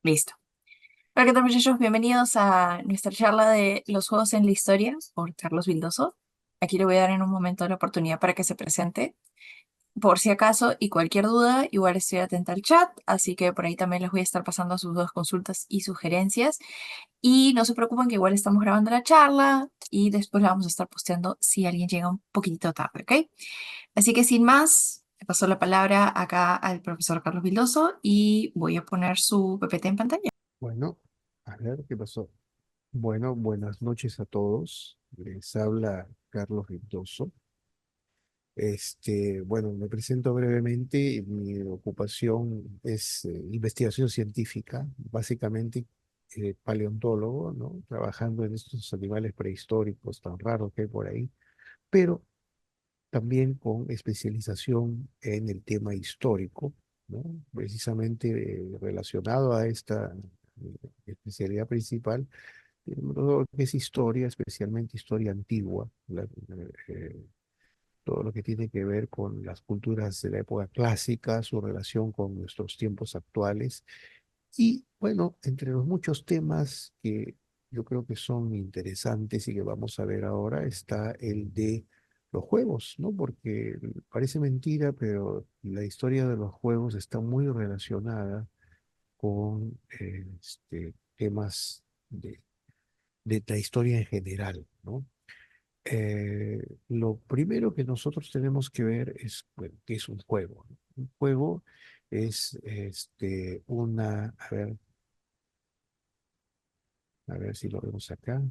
Listo. Hola, ¿qué tal, muchachos? Bienvenidos a nuestra charla de los juegos en la historia por Carlos Vildoso. Aquí le voy a dar en un momento la oportunidad para que se presente. Por si acaso y cualquier duda, igual estoy atenta al chat, así que por ahí también les voy a estar pasando sus dos consultas y sugerencias. Y no se preocupen que igual estamos grabando la charla y después la vamos a estar posteando si alguien llega un poquitito tarde, ¿ok? Así que sin más, le paso la palabra acá al profesor Carlos Vildoso y voy a poner su PPT en pantalla. Bueno, a ver qué pasó. Bueno, buenas noches a todos. Les habla Carlos Virtuoso. Bueno, me presento brevemente. Mi ocupación es investigación científica, básicamente paleontólogo, ¿no? Trabajando en estos animales prehistóricos tan raros que hay por ahí, pero también con especialización en el tema histórico, ¿no? Precisamente relacionado a esta especialidad principal todo lo que es historia, especialmente historia antigua, todo lo que tiene que ver con las culturas de la época clásica, su relación con nuestros tiempos actuales. Y bueno, entre los muchos temas que yo creo que son interesantes y que vamos a ver ahora, está el de los juegos, ¿no? Porque parece mentira, pero la historia de los juegos está muy relacionada con temas de la historia en general, ¿no? Lo primero que nosotros tenemos que ver es, bueno, qué es un juego, ¿no? Un juego es a ver si lo vemos acá.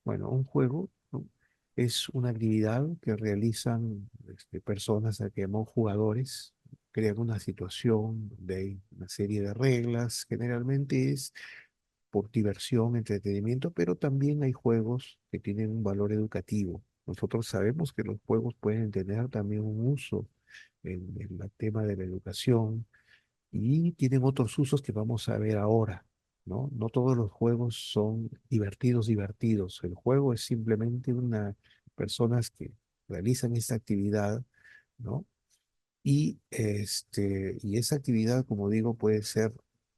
Bueno, un juego, ¿no? Es una actividad que realizan personas a que llaman jugadores, crean una situación donde hay una serie de reglas, generalmente es por diversión, entretenimiento, pero también hay juegos que tienen un valor educativo. Nosotros sabemos que los juegos pueden tener también un uso en el tema de la educación y tienen otros usos que vamos a ver ahora, ¿no? No todos los juegos son divertidos, divertidos. El juego es simplemente una personas que realizan esta actividad, ¿no? Y esa actividad, como digo, puede ser,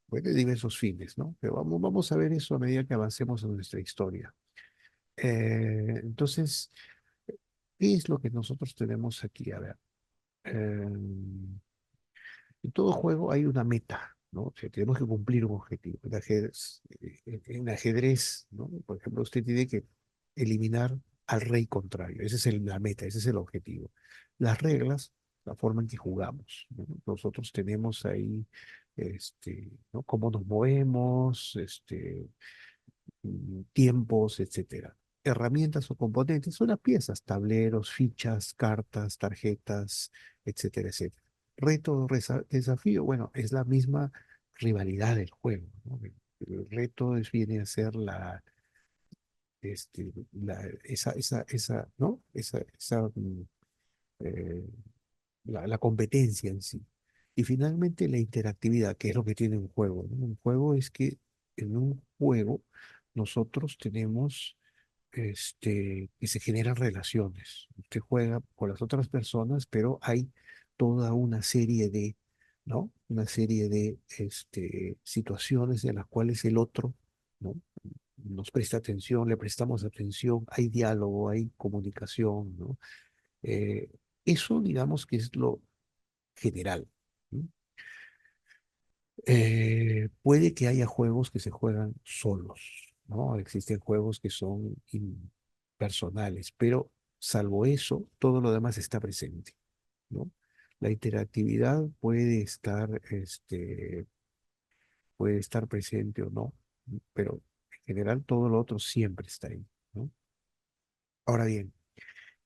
puede diversos fines, ¿no? Pero vamos a ver eso a medida que avancemos en nuestra historia. Entonces, ¿qué es lo que nosotros tenemos aquí? A ver, en todo juego hay una meta, ¿no? O sea, tenemos que cumplir un objetivo. En ajedrez, ¿no? Por ejemplo, usted tiene que eliminar al rey contrario. Esa es la meta, ese es el objetivo. Las reglas, la forma en que jugamos, ¿no? Nosotros tenemos ahí, ¿no? Cómo nos movemos, tiempos, etcétera. Herramientas o componentes son las piezas, tableros, fichas, cartas, tarjetas, etcétera, etcétera. Reto, desafío, bueno, es la misma rivalidad del juego, ¿no? El reto viene a ser ¿no? Eh, la competencia en sí. Y finalmente la interactividad, que es lo que tiene un juego, ¿no? Un juego es que en un juego nosotros tenemos que se generan relaciones. Usted juega con las otras personas, pero hay toda una serie de, ¿no? Una serie de situaciones en las cuales el otro, ¿no? Nos presta atención, le prestamos atención, hay diálogo, hay comunicación, ¿no? Eh, Eso, digamos que es lo general, ¿no? Puede que haya juegos que se juegan solos, ¿no? Existen juegos que son impersonales, pero salvo eso, todo lo demás está presente, ¿no? La interactividad puede estar presente o no, pero en general todo lo otro siempre está ahí, ¿no? Ahora bien,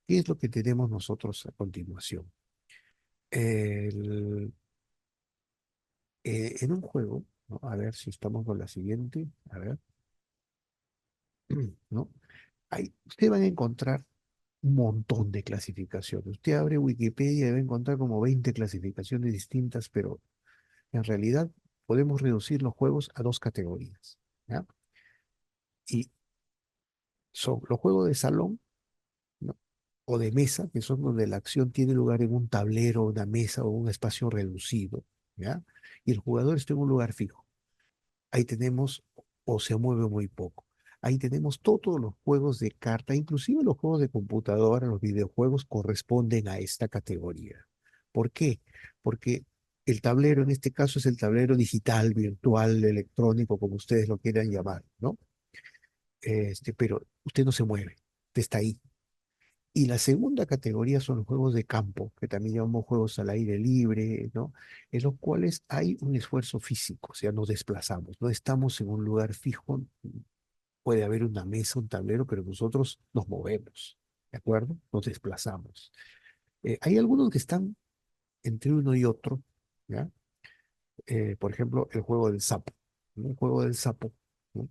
¿qué es lo que tenemos nosotros a continuación? El- en un juego, ¿no? A ver si estamos con la siguiente, a ver. ¿No? Usted va a encontrar un montón de clasificaciones. Usted abre Wikipedia y va a encontrar como 20 clasificaciones distintas, pero en realidad podemos reducir los juegos a dos categorías, ¿ya? Y son los juegos de salón, ¿no? O de mesa, que son donde la acción tiene lugar en un tablero, una mesa o un espacio reducido, ¿ya? Y el jugador está en un lugar fijo. Ahí tenemos, o se mueve muy poco. Ahí tenemos todos los juegos de carta, inclusive los juegos de computadora, los videojuegos corresponden a esta categoría. ¿Por qué? Porque el tablero en este caso es el tablero digital, virtual, electrónico, como ustedes lo quieran llamar, ¿no? Pero usted no se mueve, usted está ahí. Y la segunda categoría son los juegos de campo, que también llamamos juegos al aire libre, ¿no? En los cuales hay un esfuerzo físico, o sea, nos desplazamos, no estamos en un lugar fijo, puede haber una mesa, un tablero, pero nosotros nos movemos, ¿de acuerdo? Nos desplazamos. Hay algunos que están entre uno y otro, ¿ya? Por ejemplo, el juego del sapo, ¿no? El juego del sapo, ¿no?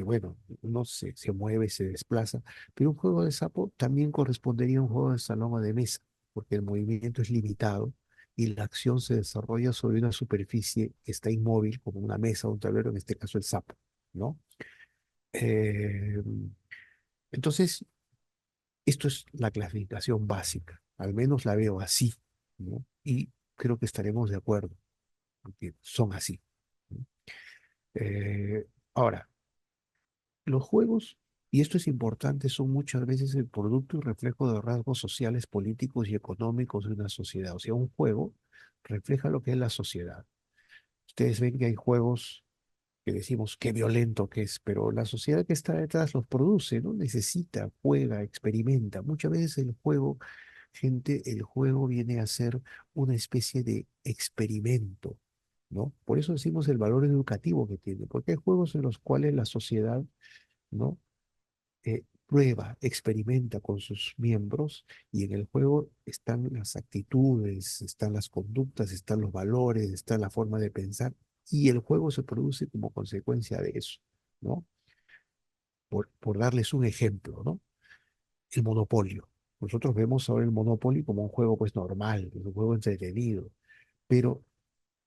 Bueno, uno se mueve, se desplaza, pero un juego de sapo también correspondería a un juego de salón o de mesa, porque el movimiento es limitado y la acción se desarrolla sobre una superficie que está inmóvil, como una mesa o un tablero, en este caso el sapo, ¿no? Eh, entonces, esto es la clasificación básica, al menos la veo así, ¿no? Y creo que estaremos de acuerdo, porque son así, ¿no? Eh, ahora, los juegos, y esto es importante, son muchas veces el producto y reflejo de rasgos sociales, políticos y económicos de una sociedad. O sea, un juego refleja lo que es la sociedad. Ustedes ven que hay juegos que decimos qué violento que es, pero la sociedad que está detrás los produce, ¿no? Necesita, juega, experimenta. Muchas veces el juego, gente, el juego viene a ser una especie de experimento, ¿no? Por eso decimos el valor educativo que tiene, porque hay juegos en los cuales la sociedad, ¿no? Prueba, experimenta con sus miembros y en el juego están las actitudes, están las conductas, están los valores, está la forma de pensar y el juego se produce como consecuencia de eso, ¿no? Por darles un ejemplo, ¿no? El monopolio. Nosotros vemos ahora el Monopoly como un juego pues normal, un juego entretenido, pero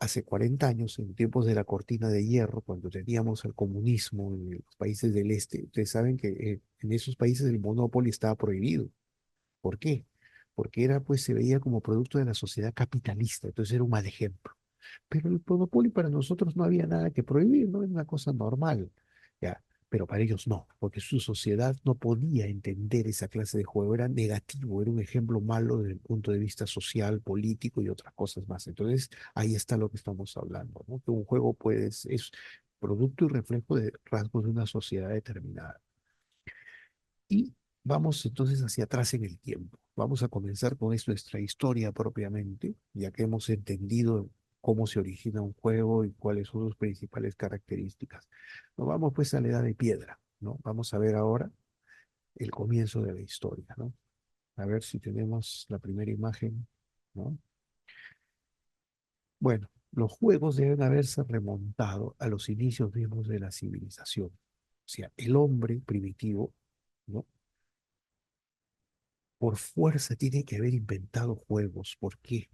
hace 40 años, en tiempos de la cortina de hierro, cuando teníamos el comunismo en los países del este, ustedes saben que en esos países el monopolio estaba prohibido. ¿Por qué? Porque era, pues, se veía como producto de la sociedad capitalista, entonces era un mal ejemplo. Pero el monopolio para nosotros no había nada que prohibir, ¿no? Era una cosa normal, ¿ya? Pero para ellos no, porque su sociedad no podía entender esa clase de juego, era negativo, era un ejemplo malo desde el punto de vista social, político y otras cosas más. Entonces, ahí está lo que estamos hablando, ¿no? Que un juego, pues, es producto y reflejo de rasgos de una sociedad determinada. Y vamos entonces hacia atrás en el tiempo. Vamos a comenzar con nuestra historia propiamente, ya que hemos entendido cómo se origina un juego y cuáles son sus principales características. Nos vamos pues a la edad de piedra, ¿no? Vamos a ver ahora el comienzo de la historia, ¿no? A ver si tenemos la primera imagen, ¿no? Bueno, los juegos deben haberse remontado a los inicios mismos de la civilización. O sea, el hombre primitivo, ¿no? Por fuerza tiene que haber inventado juegos. ¿Por qué?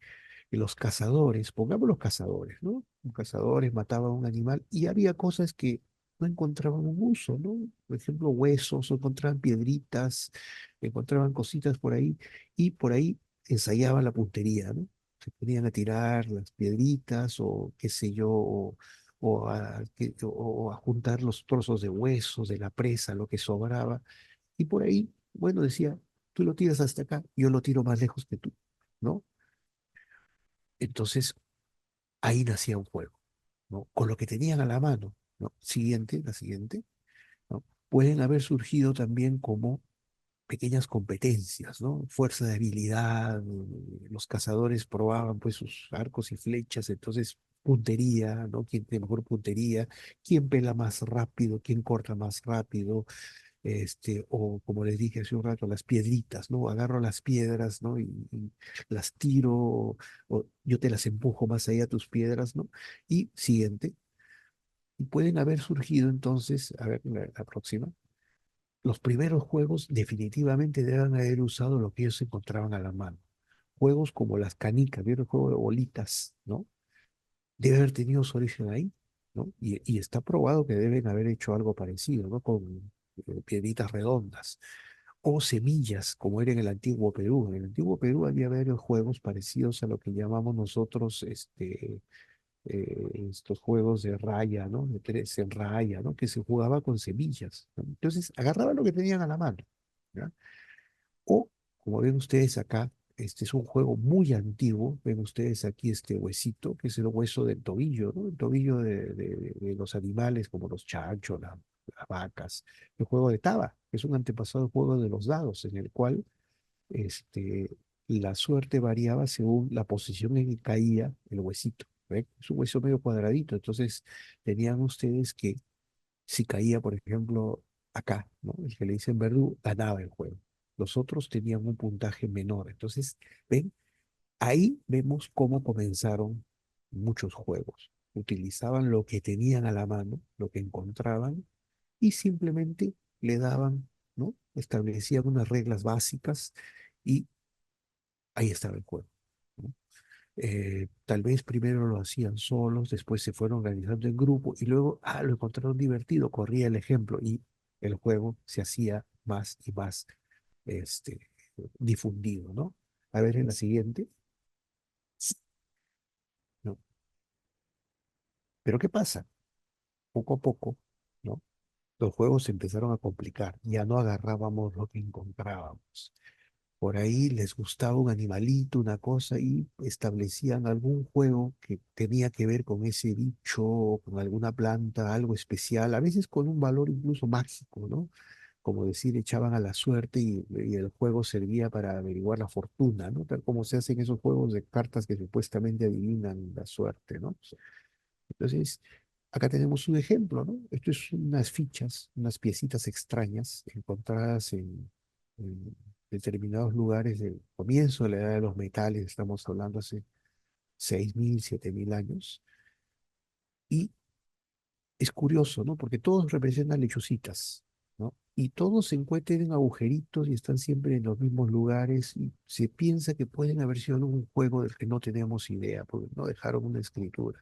Y los cazadores, pongamos los cazadores, ¿no? Los cazadores mataban a un animal y había cosas que no encontraban un uso, ¿no? Por ejemplo, huesos, o encontraban piedritas, encontraban cositas por ahí y por ahí ensayaban la puntería, ¿no? Se ponían a tirar las piedritas o qué sé yo, o a juntar los trozos de huesos de la presa, lo que sobraba. Y por ahí, bueno, decía, tú lo tiras hasta acá, yo lo tiro más lejos que tú, ¿no? Entonces, ahí nacía un juego, ¿no? Con lo que tenían a la mano, ¿no? Siguiente, la siguiente, ¿no? Pueden haber surgido también como pequeñas competencias, ¿no? Fuerza de habilidad, los cazadores probaban pues sus arcos y flechas, entonces puntería, ¿no? ¿Quién tiene mejor puntería? ¿Quién pela más rápido? ¿Quién corta más rápido? O como les dije hace un rato, las piedritas, ¿no? Agarro las piedras, ¿no? Y las tiro, o yo te las empujo más allá tus piedras, ¿no? Y siguiente, y pueden haber surgido entonces, a ver, la próxima, los primeros juegos definitivamente deben haber usado lo que ellos encontraban a la mano. Juegos como las canicas, ¿vieron el juego de bolitas, ¿no? Debe haber tenido su origen ahí, ¿no? Y está probado que deben haber hecho algo parecido, ¿no? Con piedritas redondas o semillas, como era en el antiguo Perú. En el antiguo Perú había varios juegos parecidos a lo que llamamos nosotros estos juegos de raya, ¿no? De tres en raya, ¿no? Que se jugaba con semillas, ¿no? Entonces agarraban lo que tenían a la mano, ¿ya? O, como ven ustedes acá, este es un juego muy antiguo. Ven ustedes aquí este huesito, que es el hueso del tobillo, ¿no? El tobillo de los animales como los chanchos, las vacas. El juego de taba, que es un antepasado del juego de los dados, en el cual este, la suerte variaba según la posición en que caía el huesito. ¿Ven? Es un hueso medio cuadradito, entonces tenían ustedes que si caía, por ejemplo, acá, ¿no? El que le dicen verdú ganaba el juego. Los otros tenían un puntaje menor. Entonces, ven, ahí vemos cómo comenzaron muchos juegos. Utilizaban lo que tenían a la mano, lo que encontraban, y simplemente le daban, ¿no? Establecían unas reglas básicas y ahí estaba el juego, ¿no? Tal vez primero lo hacían solos, después se fueron organizando en grupo y luego, lo encontraron divertido, corría el ejemplo y el juego se hacía más y más este, difundido, ¿no? A ver en la siguiente, ¿no? Pero ¿qué pasa? Poco a poco, ¿no? Los juegos se empezaron a complicar, ya no agarrábamos lo que encontrábamos. Por ahí les gustaba un animalito, una cosa, y establecían algún juego que tenía que ver con ese bicho, con alguna planta, algo especial, a veces con un valor incluso mágico, ¿no? Como decir, echaban a la suerte y el juego servía para averiguar la fortuna, ¿no? Tal como se hacen esos juegos de cartas que supuestamente adivinan la suerte, ¿no? Entonces, acá tenemos un ejemplo, ¿no? Esto es unas fichas, unas piecitas extrañas encontradas en determinados lugares del comienzo de la edad de los metales, estamos hablando hace 6.000, 7.000 años. Y es curioso, ¿no? Porque todos representan lechucitas, ¿no? Y todos se encuentran en agujeritos y están siempre en los mismos lugares y se piensa que pueden haber sido algún juego del que no tenemos idea, porque no dejaron una escritura.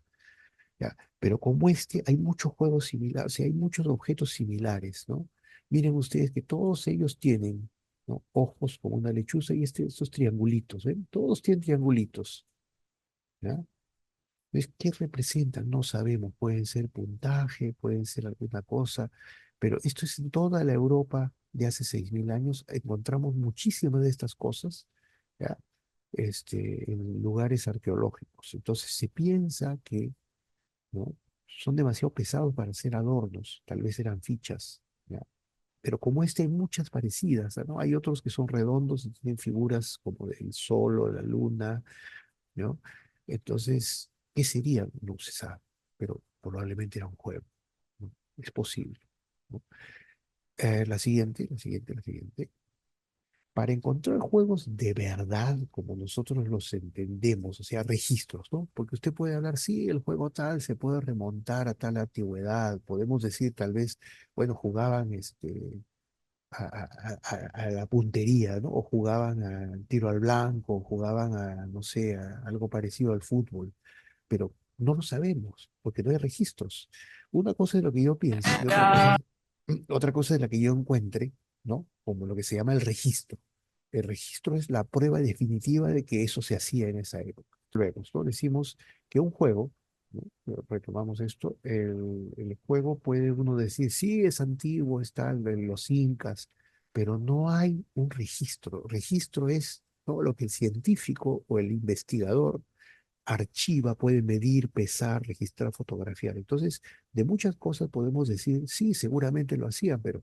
¿Ya? Pero como este, hay muchos juegos similares, o sea, hay muchos objetos similares, ¿no? Miren ustedes que todos ellos tienen, ¿no? Ojos como una lechuza y estos triangulitos, ¿ven? Todos tienen triangulitos, ¿ya? ¿Ves qué representan? No sabemos, pueden ser puntaje, pueden ser alguna cosa, pero esto es en toda la Europa de hace 6.000 años, encontramos muchísimas de estas cosas, ¿ya? En lugares arqueológicos. Entonces se piensa que, ¿no? Son demasiado pesados para ser adornos, tal vez eran fichas, ¿ya? Pero como este hay muchas parecidas, ¿no? Hay otros que son redondos y tienen figuras como del sol o de la luna, ¿no? Entonces, ¿qué serían? No se sabe, pero probablemente era un juego, ¿no? Es posible, ¿no? La siguiente. Para encontrar juegos de verdad, como nosotros los entendemos, o sea, registros, ¿no? Porque usted puede hablar, sí, el juego tal se puede remontar a tal antigüedad, podemos decir tal vez, bueno, jugaban a la puntería, ¿no? O jugaban al tiro al blanco, o jugaban a, no sé, a algo parecido al fútbol, pero no lo sabemos, porque no hay registros. Una cosa es lo que yo piense y otra cosa es la que yo encuentre, ¿no? Como lo que se llama el registro. El registro es la prueba definitiva de que eso se hacía en esa época. Luego, ¿no? Decimos que un juego, ¿no? Retomamos esto, el juego puede uno decir, sí, es antiguo, está de los incas, pero no hay un registro. Registro es todo lo que el científico o el investigador archiva, puede medir, pesar, registrar, fotografiar. Entonces, de muchas cosas podemos decir, sí, seguramente lo hacían, pero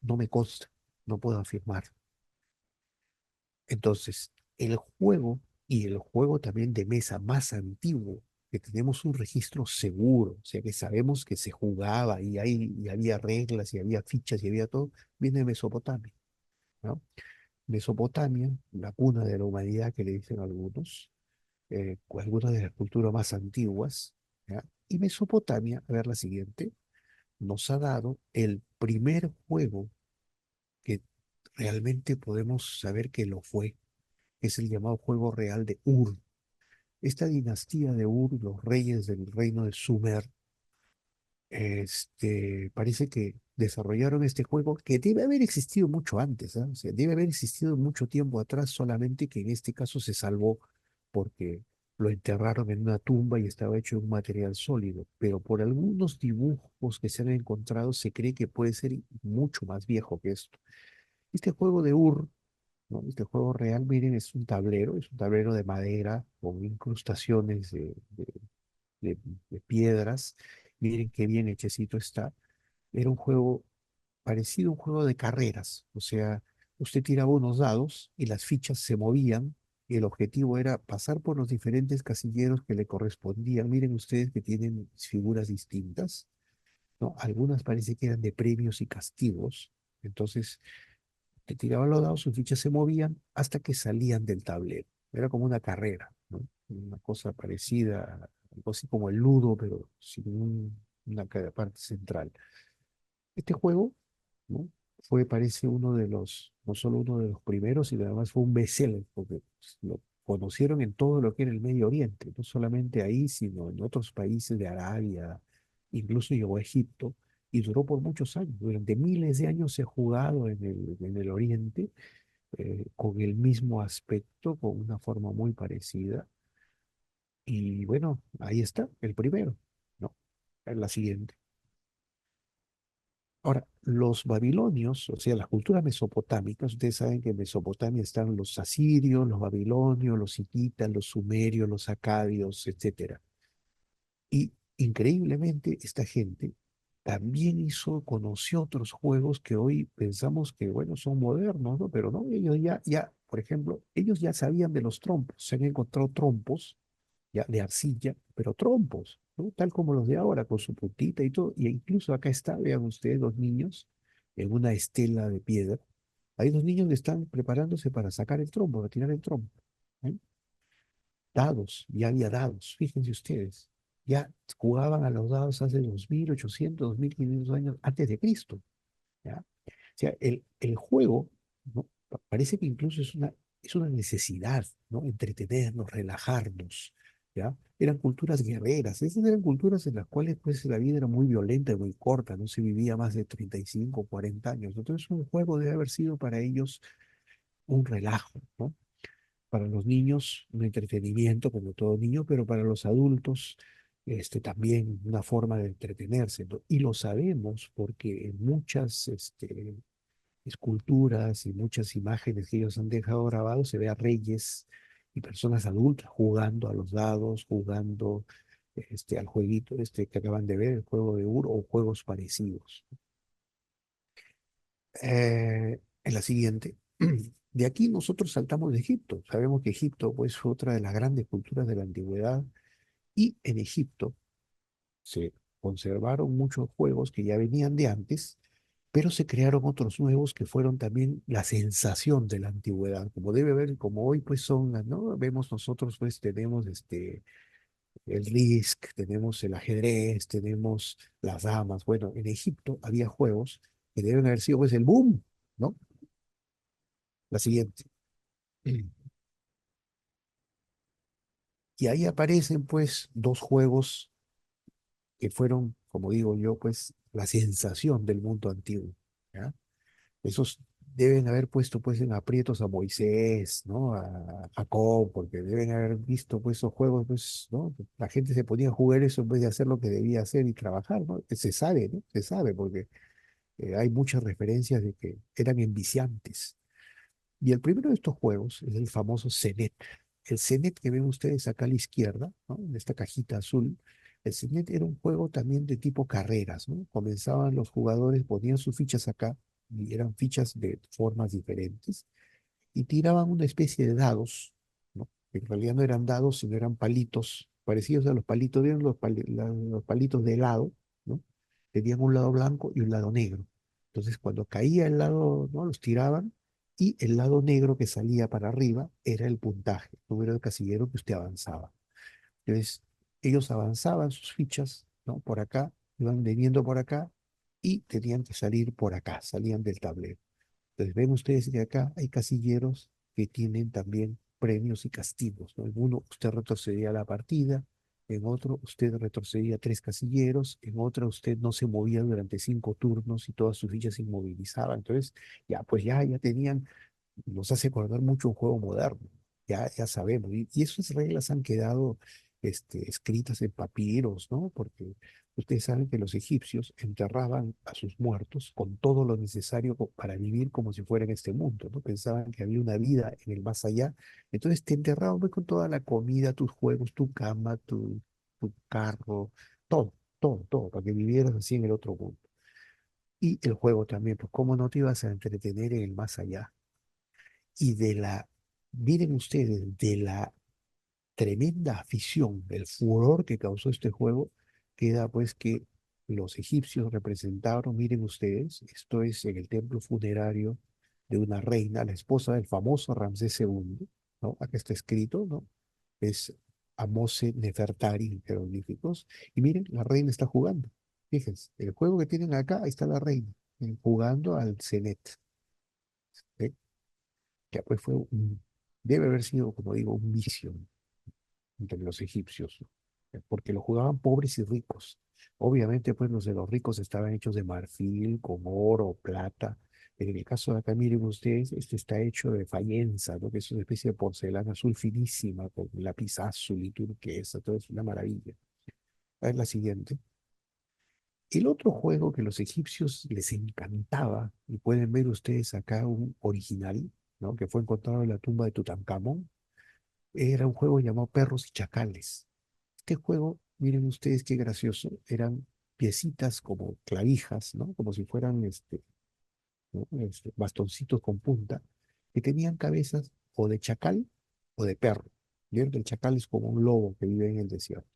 no me consta, no puedo afirmar. Entonces, el juego y el juego también de mesa más antiguo, que tenemos un registro seguro, o sea que sabemos que se jugaba y había reglas y había fichas y había todo, viene de Mesopotamia, ¿no? Mesopotamia, la cuna de la humanidad que le dicen algunos, algunas de las culturas más antiguas, ¿ya? Y Mesopotamia, a ver la siguiente, nos ha dado el primer juego que realmente podemos saber que lo fue, es el llamado juego real de Ur. Esta dinastía de Ur, los reyes del reino de Sumer, parece que desarrollaron este juego que debe haber existido mucho antes, ¿ah? O sea, debe haber existido mucho tiempo atrás, solamente que en este caso se salvó porque lo enterraron en una tumba y estaba hecho de un material sólido, pero por algunos dibujos que se han encontrado se cree que puede ser mucho más viejo que esto. Este juego de Ur, ¿no? Este juego real, miren, es un tablero de madera con incrustaciones de- de piedras. Miren qué bien hechecito está. Era un juego parecido a un juego de carreras, o sea, usted tiraba unos dados y las fichas se movían y el objetivo era pasar por los diferentes casilleros que le correspondían. Miren ustedes que tienen figuras distintas, ¿no? Algunas parece que eran de premios y castigos. Entonces, te tiraban los dados, sus fichas se movían hasta que salían del tablero. Era como una carrera, ¿no? Una cosa parecida, algo así como el ludo, pero sin una parte central. Este juego, ¿no? Fue, parece, uno de los, no solo uno de los primeros, sino además fue un bestseller, porque pues, lo conocieron en todo lo que era el Medio Oriente, no solamente ahí, sino en otros países de Arabia, incluso llegó a Egipto, y duró por muchos años. Durante miles de años se ha jugado en el Oriente, con el mismo aspecto, con una forma muy parecida. Y bueno, ahí está, el primero, ¿no? La siguiente. Ahora, los babilonios, o sea, las culturas mesopotámicas, ustedes saben que en Mesopotamia están los asirios, los babilonios, los hititas, los sumerios, los acadios, etcétera. Y increíblemente, esta gente también conoció otros juegos que hoy pensamos que, bueno, son modernos, ¿no? Pero no, ellos por ejemplo, ellos ya sabían de los trompos, se han encontrado trompos ya de arcilla, pero trompos, ¿no? Tal como los de ahora, con su puntita y todo. Y incluso acá está, vean ustedes, los niños en una estela de piedra. Hay dos niños que están preparándose para sacar el trompo, para tirar el trompo. ¿Eh? Dados, ya había dados, fíjense ustedes. Ya jugaban a los dados hace 2800, 2500 años antes de Cristo. ¿Ya? O sea, el juego, ¿no? Parece que incluso es una necesidad, ¿no? Entretenernos, relajarnos, ¿ya? Eran culturas guerreras, esas eran culturas en las cuales pues la vida era muy violenta y muy corta, no se vivía más de 35 o 40 años. Entonces un juego debe haber sido para ellos un relajo, ¿no? Para los niños un entretenimiento como todo niño, pero para los adultos también una forma de entretenerse, ¿no? Y lo sabemos porque en muchas esculturas y muchas imágenes que ellos han dejado grabados, se ve a reyes y personas adultas jugando a los dados, jugando al jueguito que acaban de ver, el juego de Ur o juegos parecidos. En la siguiente, de aquí nosotros saltamos de Egipto. Sabemos que Egipto pues, fue otra de las grandes culturas de la antigüedad y en Egipto se conservaron muchos juegos que ya venían de antes, pero se crearon otros nuevos que fueron también la sensación de la antigüedad, como debe haber, como hoy pues son, ¿no? Vemos nosotros pues tenemos el Risk, tenemos el ajedrez, tenemos las damas. Bueno, en Egipto había juegos que deben haber sido pues el boom, ¿no? La siguiente. Y ahí aparecen pues dos juegos que fueron, como digo yo, pues la sensación del mundo antiguo, ¿ya? Esos deben haber puesto pues en aprietos a Moisés, ¿no? A Jacob, porque deben haber visto pues esos juegos, pues, ¿no? La gente se ponía a jugar eso en vez de hacer lo que debía hacer y trabajar, ¿no? Se sabe, ¿no? Se sabe, porque hay muchas referencias de que eran enviciantes. Y el primero de estos juegos es el famoso Senet. El Senet que ven ustedes acá a la izquierda, ¿no? En esta cajita azul, el Senet era un juego también de tipo carreras, ¿no? Comenzaban los jugadores, ponían sus fichas acá, y eran fichas de formas diferentes, y tiraban una especie de dados, ¿no? Que en realidad no eran dados, sino eran palitos, parecidos a los palitos, ¿vieron los palitos de helado, ¿no? Tenían un lado blanco y un lado negro. Entonces, cuando caía el lado, ¿no? Los tiraban y el lado negro que salía para arriba era el puntaje, el número de casillero que usted avanzaba. Entonces, ellos avanzaban sus fichas, ¿no? Por acá, iban viniendo por acá y tenían que salir por acá, salían del tablero. Entonces, ven ustedes que acá hay casilleros que tienen también premios y castigos, ¿no? En uno usted retrocedía la partida, en otro usted retrocedía tres casilleros, en otro usted no se movía durante 5 turnos y todas sus fichas se inmovilizaban. Entonces, ya, pues ya tenían, nos hace acordar mucho un juego moderno. ya sabemos. Y esas reglas han quedado escritas en papiros, ¿no? Porque ustedes saben que los egipcios enterraban a sus muertos con todo lo necesario para vivir como si fuera en este mundo, ¿no? Pensaban que había una vida en el más allá. Entonces te enterraban pues, con toda la comida, tus juegos, tu cama, tu carro, todo, todo, todo, para que vivieras así en el otro mundo. Y el juego también, pues cómo no te ibas a entretener en el más allá. Y miren ustedes, de la tremenda afición, el furor que causó este juego, queda pues que los egipcios representaron, miren ustedes, esto es en el templo funerario de una reina, la esposa del famoso Ramsés II, ¿no? Acá está escrito, ¿no? Es Amose Nefertari en jeroglíficos, y miren, la reina está jugando. Fíjense, el juego que tienen acá, ahí está la reina, jugando al Senet. ¿Eh? Ya pues debe haber sido, como digo, un vicio entre los egipcios, ¿no? Porque lo jugaban pobres y ricos. Obviamente, pues los de los ricos estaban hechos de marfil, con oro, plata. En el caso de acá, miren ustedes, este está hecho de fayenza, ¿no? Que es una especie de porcelana azul finísima, con lapiazul y turquesa, todo es una maravilla. A ver la siguiente. El otro juego que los egipcios les encantaba, y pueden ver ustedes acá un original, ¿no? Que fue encontrado en la tumba de Tutankamón, era un juego llamado Perros y Chacales. Este juego, miren ustedes qué gracioso, eran piecitas como clavijas, ¿no? Como si fueran ¿no? Bastoncitos con punta, que tenían cabezas o de chacal o de perro. ¿Vieron? El chacal es como un lobo que vive en el desierto.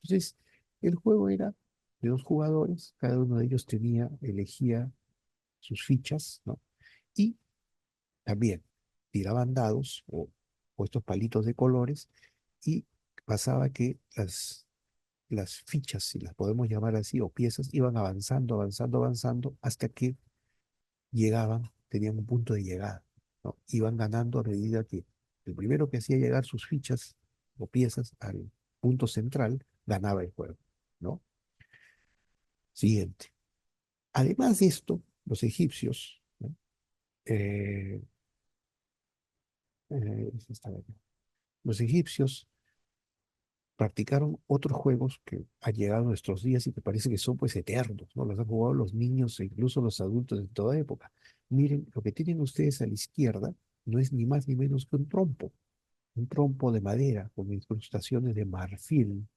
Entonces, el juego era de dos jugadores, cada uno de ellos elegía sus fichas, ¿no? Y también tiraban dados o estos palitos de colores y pasaba que las fichas, si las podemos llamar así, o piezas, iban avanzando, avanzando, avanzando, hasta que tenían un punto de llegada, ¿no? Iban ganando a medida que el primero que hacía llegar sus fichas o piezas al punto central, ganaba el juego, ¿no? Siguiente. Además de esto, los egipcios, ¿no? Eh, esta de acá. Los egipcios practicaron otros juegos que han llegado a nuestros días y que parece que son pues eternos, ¿no? Los han jugado los niños e incluso los adultos de toda época. Miren, lo que tienen ustedes a la izquierda no es ni más ni menos que un trompo de madera con incrustaciones de marfil,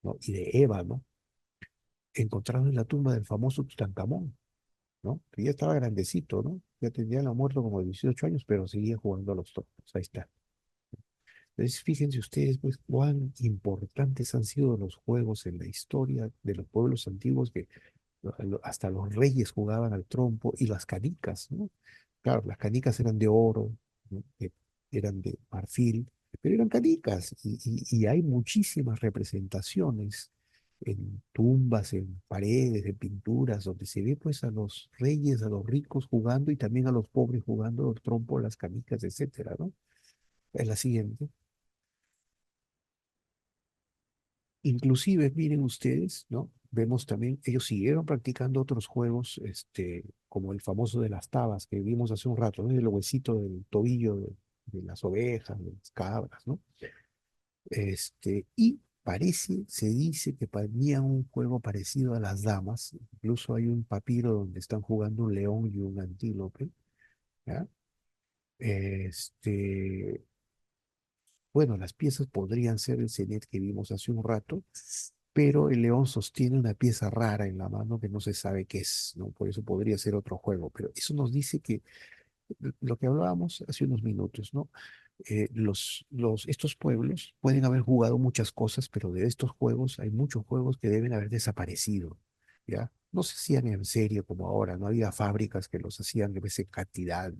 ¿no? Y de ébano, encontrado en la tumba del famoso Tutankamón, ¿no? Que ya estaba grandecito, ¿no? Ya tenía la muerto como de 18 años, pero seguía jugando a los trompos. Ahí está. Entonces, fíjense ustedes, pues, cuán importantes han sido los juegos en la historia de los pueblos antiguos, que hasta los reyes jugaban al trompo y las canicas, ¿no? Claro, las canicas eran de oro, ¿no? Eran de marfil, pero eran canicas y hay muchísimas representaciones en tumbas, en paredes, en pinturas, donde se ve pues a los reyes, a los ricos jugando y también a los pobres jugando al trompo, las canicas, etcétera, ¿no? Es la siguiente. Inclusive, miren ustedes, ¿no? Vemos también, ellos siguieron practicando otros juegos, como el famoso de las tabas que vimos hace un rato, ¿no? El huesito del tobillo de las ovejas, de las cabras, ¿no? Y se dice que tenía un juego parecido a las damas, incluso hay un papiro donde están jugando un león y un antílope, ¿ya? Este, bueno, las piezas podrían ser el cenet que vimos hace un rato, pero el león sostiene una pieza rara en la mano que no se sabe qué es, ¿no? Por eso podría ser otro juego, pero eso nos dice que lo que hablábamos hace unos minutos, ¿no? Estos pueblos pueden haber jugado muchas cosas, pero de estos juegos hay muchos juegos que deben haber desaparecido, ¿ya? No se hacían en serio como ahora, no había fábricas que los hacían de vez en cantidad,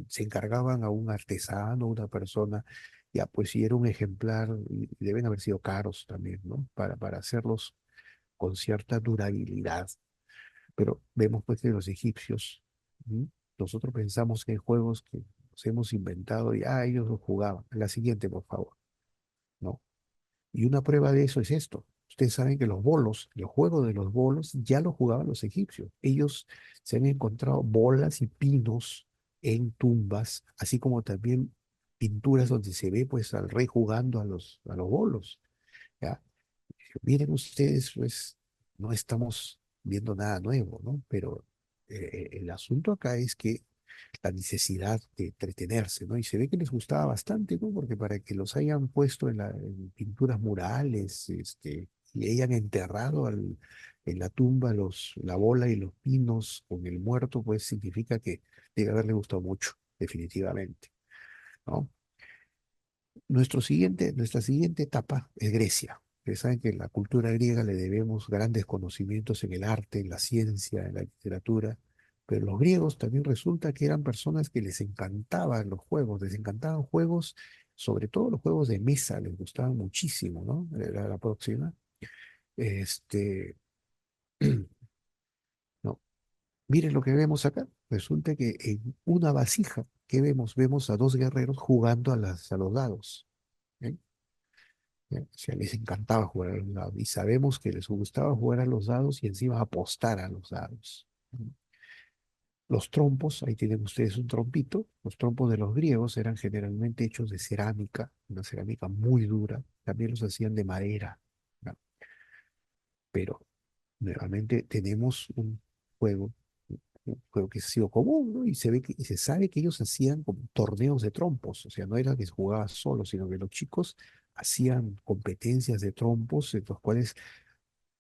se encargaban a un artesano, una persona, ya, pues si era un ejemplar, y deben haber sido caros también, ¿no? Para hacerlos con cierta durabilidad. Pero vemos pues que los egipcios, ¿m? Nosotros pensamos que hay juegos que nos hemos inventado y ellos los jugaban. La siguiente, por favor, ¿no? Y una prueba de eso es esto. Ustedes saben que los bolos, el juego de los bolos, ya lo jugaban los egipcios. Ellos se han encontrado bolas y pinos en tumbas, así como también pinturas donde se ve pues al rey jugando a los bolos, ¿ya? Miren ustedes, pues no estamos viendo nada nuevo, ¿no? Pero el asunto acá es que la necesidad de entretenerse, ¿no? Y se ve que les gustaba bastante, ¿no? Porque para que los hayan puesto en pinturas murales, y hayan enterrado en la tumba la bola y los pinos con el muerto, pues significa que debe haberle gustado mucho, definitivamente, ¿no? Nuestra siguiente etapa es Grecia. Ustedes saben que en la cultura griega le debemos grandes conocimientos en el arte, en la ciencia, en la literatura, pero los griegos también resulta que eran personas que les encantaban los juegos, les encantaban juegos, sobre todo los juegos de mesa, les gustaban muchísimo, ¿no? Era la próxima. Este, no. Miren lo que vemos acá. Resulta que en una vasija, ¿qué vemos? Vemos a dos guerreros jugando a los dados. ¿Eh? ¿Ya? O sea, les encantaba jugar a los dados y sabemos que les gustaba jugar a los dados y encima apostar a los dados. ¿No? Los trompos, ahí tienen ustedes un trompito, los trompos de los griegos eran generalmente hechos de cerámica, una cerámica muy dura, también los hacían de madera, ¿no? Pero nuevamente tenemos juego, un juego que ha sido común, ¿no? Y y se sabe que ellos hacían como torneos de trompos, o sea, no era que se jugaba solo, sino que los chicos hacían competencias de trompos en los cuales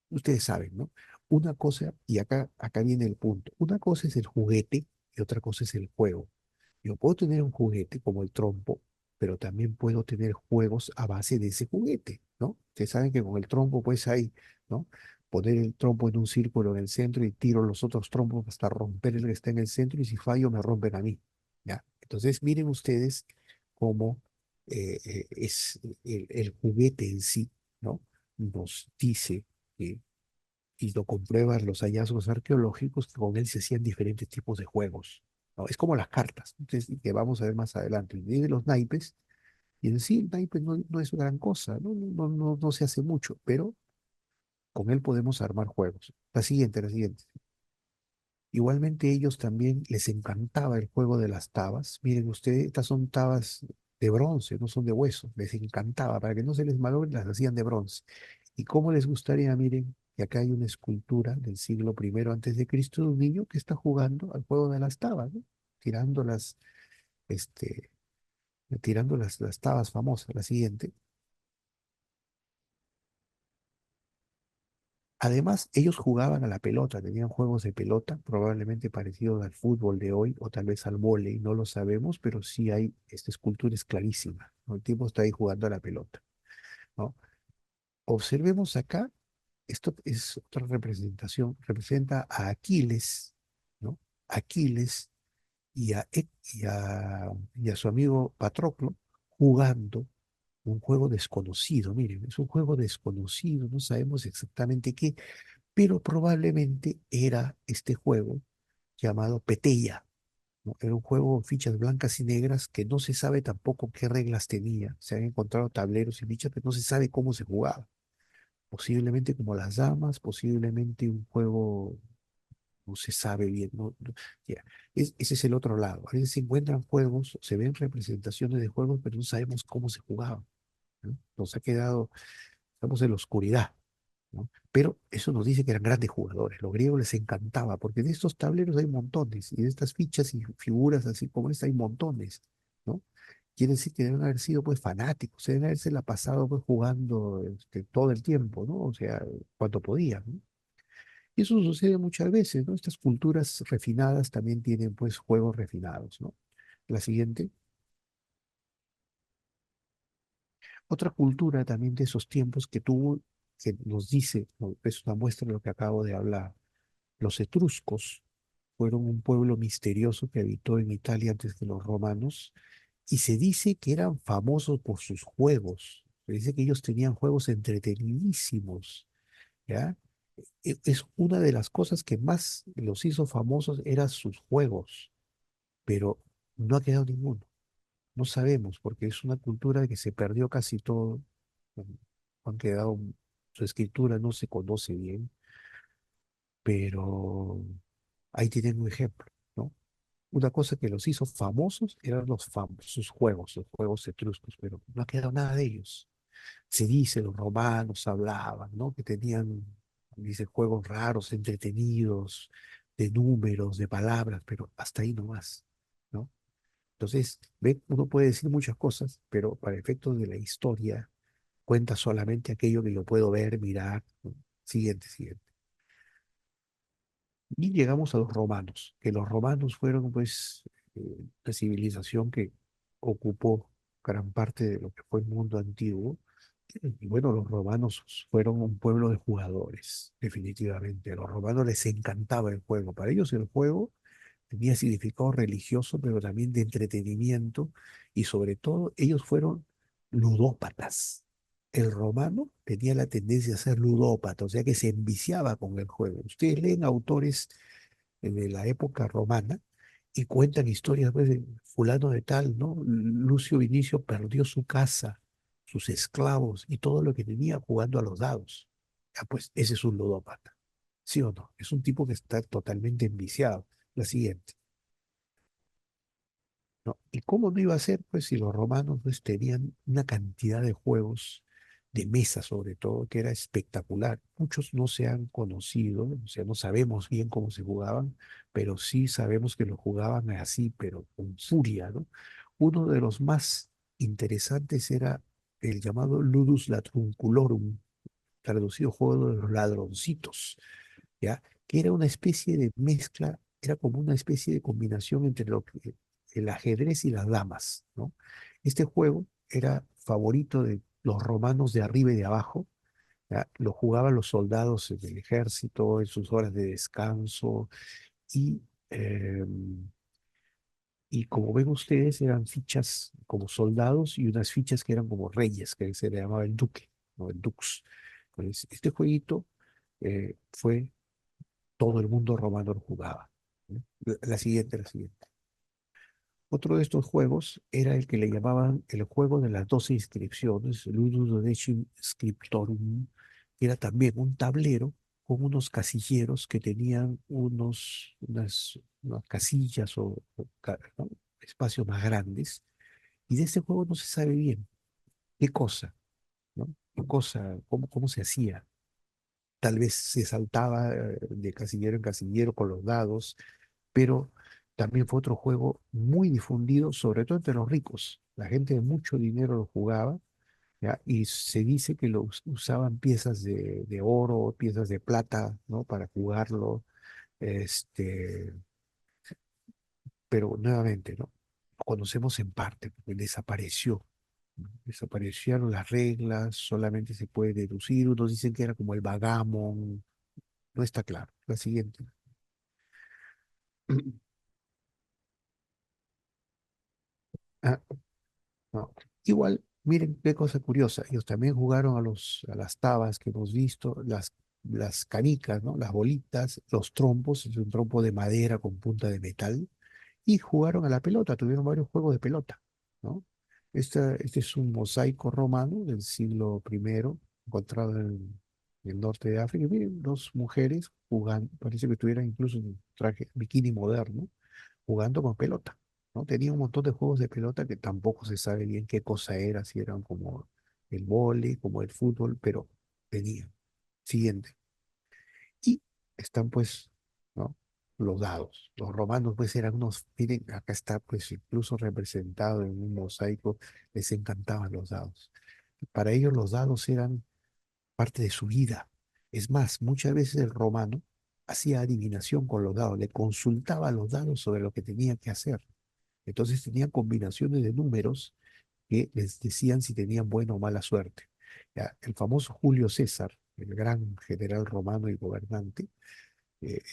ustedes saben, ¿no? Una cosa, y acá viene el punto, una cosa es el juguete y otra cosa es el juego. Yo puedo tener un juguete como el trompo, pero también puedo tener juegos a base de ese juguete, ¿no? Ustedes saben que con el trompo, pues hay, ¿no? Poner el trompo en un círculo en el centro y tiro los otros trompos hasta romper el que está en el centro y si fallo me rompen a mí, ¿ya? Entonces miren ustedes cómo es el juguete en sí, ¿no? Nos dice que y lo comprueban los hallazgos arqueológicos, que con él se hacían diferentes tipos de juegos, ¿no? Es como las cartas, entonces, que vamos a ver más adelante. Y de los naipes, y en sí el naipe no es gran cosa, no se hace mucho, pero con él podemos armar juegos. La siguiente. Igualmente ellos también les encantaba el juego de las tabas. Miren ustedes, estas son tabas de bronce, no son de hueso. Les encantaba, para que no se les malogre, las hacían de bronce. ¿Y cómo les gustaría? Miren, que acá hay una escultura del siglo primero antes de Cristo de un niño que está jugando al juego de las tabas, ¿no? Tirando este, tirando las tabas famosas. La siguiente. Además, ellos jugaban a la pelota, tenían juegos de pelota, probablemente parecidos al fútbol de hoy o tal vez al vóley, no lo sabemos, pero sí hay, esta escultura es clarísima, ¿no? El tipo está ahí jugando a la pelota, ¿no? Observemos acá, esto es otra representación, representa a Aquiles, ¿no? Aquiles y a su amigo Patroclo jugando un juego desconocido, miren, es un juego desconocido, no sabemos exactamente qué, pero probablemente era este juego llamado Peteia, ¿no? Era un juego con fichas blancas y negras que no se sabe tampoco qué reglas tenía. Se han encontrado tableros y fichas, pero no se sabe cómo se jugaba. Posiblemente como las damas, posiblemente un juego, no se sabe bien. Ya. Ese es el otro lado. A veces se encuentran juegos, se ven representaciones de juegos, pero no sabemos cómo se jugaban, ¿no? Nos ha quedado, estamos en la oscuridad, ¿no? Pero eso nos dice que eran grandes jugadores. Los griegos les encantaba, porque de estos tableros hay montones, y de estas fichas y figuras así como esta hay montones, ¿no? Quiere decir que deben haber sido pues fanáticos, deben haberse la pasado pues jugando todo el tiempo, ¿no? O sea, cuando podían, ¿no? Y eso sucede muchas veces, ¿no? Estas culturas refinadas también tienen pues juegos refinados, ¿no? La siguiente, otra cultura también de esos tiempos que tuvo, que nos dice, ¿no? Es una muestra de lo que acabo de hablar. Los etruscos fueron un pueblo misterioso que habitó en Italia antes que los romanos y se dice que eran famosos por sus juegos. Se dice que ellos tenían juegos entretenidísimos, ¿ya? Es una de las cosas que más los hizo famosos eran sus juegos, pero no ha quedado ninguno. No sabemos porque es una cultura que se perdió casi todo. um, Han quedado, su escritura no se conoce bien, pero ahí tienen un ejemplo, ¿no? una cosa que los hizo famosos eran los famosos juegos, los juegos etruscos, pero no ha quedado nada de ellos. Se dice, los romanos hablaban, ¿no? Que tenían, dice, juegos raros, entretenidos, de números, de palabras, pero hasta ahí nomás, ¿no? Entonces, ve, uno puede decir muchas cosas, pero para efectos de la historia, cuenta solamente aquello que yo puedo ver, mirar, ¿no? Siguiente, siguiente. Y llegamos a los romanos, que los romanos fueron, pues, la civilización que ocupó gran parte de lo que fue el mundo antiguo. Y bueno, los romanos fueron un pueblo de jugadores, definitivamente. A los romanos les encantaba el juego. Para ellos el juego tenía significado religioso, pero también de entretenimiento. Y sobre todo, ellos fueron ludópatas. El romano tenía la tendencia a ser ludópata, o sea que se enviciaba con el juego. Ustedes leen autores de la época romana y cuentan historias pues, de fulano de tal, ¿no? Lucio Vinicio perdió su casa, sus esclavos y todo lo que tenía jugando a los dados. Ya, pues ese es un ludópata, ¿sí o no? Es un tipo que está totalmente enviciado. La siguiente, ¿no? ¿Y cómo no iba a ser, pues, si los romanos pues, tenían una cantidad de juegos de mesa, sobre todo, que era espectacular? Muchos no se han conocido, o sea, no sabemos bien cómo se jugaban, pero sí sabemos que lo jugaban así, pero con furia, ¿no? Uno de los más interesantes era el llamado Ludus Latrunculorum, traducido juego de los ladroncitos, ¿ya? Que era una especie de mezcla, era como una especie de combinación entre el ajedrez y las damas, ¿no? Este juego era favorito de los romanos de arriba y de abajo, ¿ya? Lo jugaban los soldados en el ejército, en sus horas de descanso, y, eh, y como ven ustedes, eran fichas como soldados y unas fichas que eran como reyes, que se le llamaba el duque, ¿no? El dux. Pues, este jueguito fue todo el mundo romano lo jugaba, ¿no? La siguiente, la siguiente. Otro de estos juegos era el que le llamaban el juego de las 12 inscripciones, Ludus Dodecim Scriptorum, que era también un tablero con unos casilleros que tenían unas casillas ¿no? Espacios más grandes. Y de este juego no se sabe bien qué cosa, ¿no? ¿Qué cosa, cómo se hacía? Tal vez se saltaba de casillero en casillero con los dados, pero también fue otro juego muy difundido, sobre todo entre los ricos. La gente de mucho dinero lo jugaba, ¿ya? Y se dice que usaban piezas de oro, piezas de plata, ¿no? Para jugarlo, este, pero nuevamente, ¿no? Lo conocemos en parte, porque desapareció. ¿No? Desaparecieron las reglas, solamente se puede deducir. Unos dicen que era como el vagamon, no está claro. La siguiente. Ah, no. Igual, miren qué cosa curiosa. Ellos también jugaron a las tabas que hemos visto, las canicas, ¿no? Las bolitas, los trompos, es un trompo de madera con punta de metal, y jugaron a la pelota, tuvieron varios juegos de pelota, ¿no? Este es un mosaico romano del siglo primero, encontrado en el norte de África. Y miren, dos mujeres jugando, parece que tuvieran incluso un traje bikini moderno jugando con pelota, ¿no? Tenía un montón de juegos de pelota que tampoco se sabe bien qué cosa era, si eran como el vóley, como el fútbol, pero tenía. Siguiente. Y están pues, ¿no? Los dados. Los romanos pues eran unos, miren, acá está pues incluso representado en un mosaico, les encantaban los dados. Para ellos los dados eran parte de su vida. Es más, muchas veces el romano hacía adivinación con los dados, le consultaba a los dados sobre lo que tenía que hacer. Entonces tenían combinaciones de números que les decían si tenían buena o mala suerte. Ya, el famoso Julio César, el gran general romano y gobernante,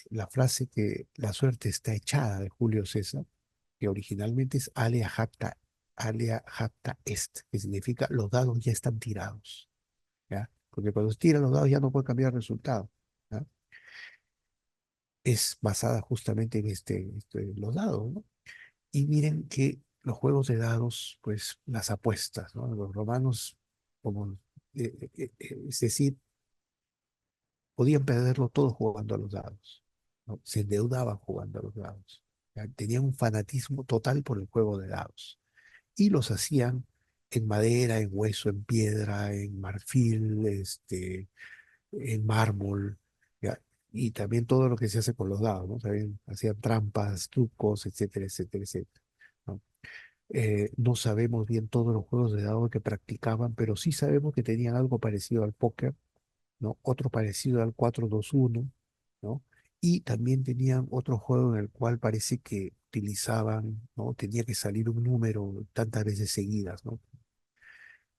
la frase que la suerte está echada de Julio César, que originalmente es alea jacta est, que significa los dados ya están tirados, ¿ya? Porque cuando se tiran los dados ya no puede cambiar el resultado, ¿ya? Es basada justamente en los dados, ¿no? Y miren que los juegos de dados, pues las apuestas, ¿no? Los romanos, como, es decir, podían perderlo todo jugando a los dados, ¿no? Se endeudaban jugando a los dados. ¿ya? Tenían un fanatismo total por el juego de dados. Y los hacían en madera, en hueso, en piedra, en marfil, en mármol, ¿ya? Y también todo lo que se hace con los dados, ¿no? También hacían trampas, trucos, etcétera, etcétera, etcétera, ¿no? No sabemos bien todos los juegos de dados que practicaban, pero sí sabemos que tenían algo parecido al póker, ¿no? Otro parecido al 4-2-1, ¿no? Y también tenían otro juego en el cual parece que utilizaban, ¿no? Tenía que salir un número tantas veces seguidas, ¿no?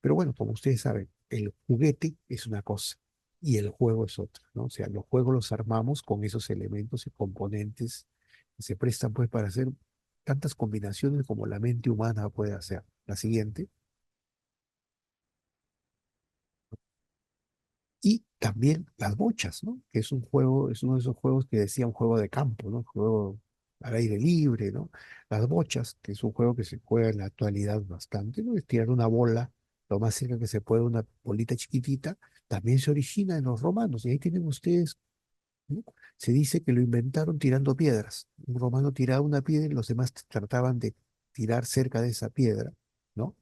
Pero bueno, como ustedes saben, el juguete es una cosa y el juego es otra, ¿no? O sea, los juegos los armamos con esos elementos y componentes que se prestan pues para hacer tantas combinaciones como la mente humana puede hacer. La siguiente. Y también las bochas, ¿no? Que es un juego, es uno de esos juegos que decía un juego de campo, ¿no? Juego al aire libre, ¿no? Las bochas, que es un juego que se juega en la actualidad bastante, ¿no? Es tirar una bola lo más cerca que se puede, una bolita chiquitita, también se origina en los romanos. Y ahí tienen ustedes, ¿no? Se dice que lo inventaron tirando piedras. Un romano tiraba una piedra y los demás trataban de tirar cerca de esa piedra, ¿no?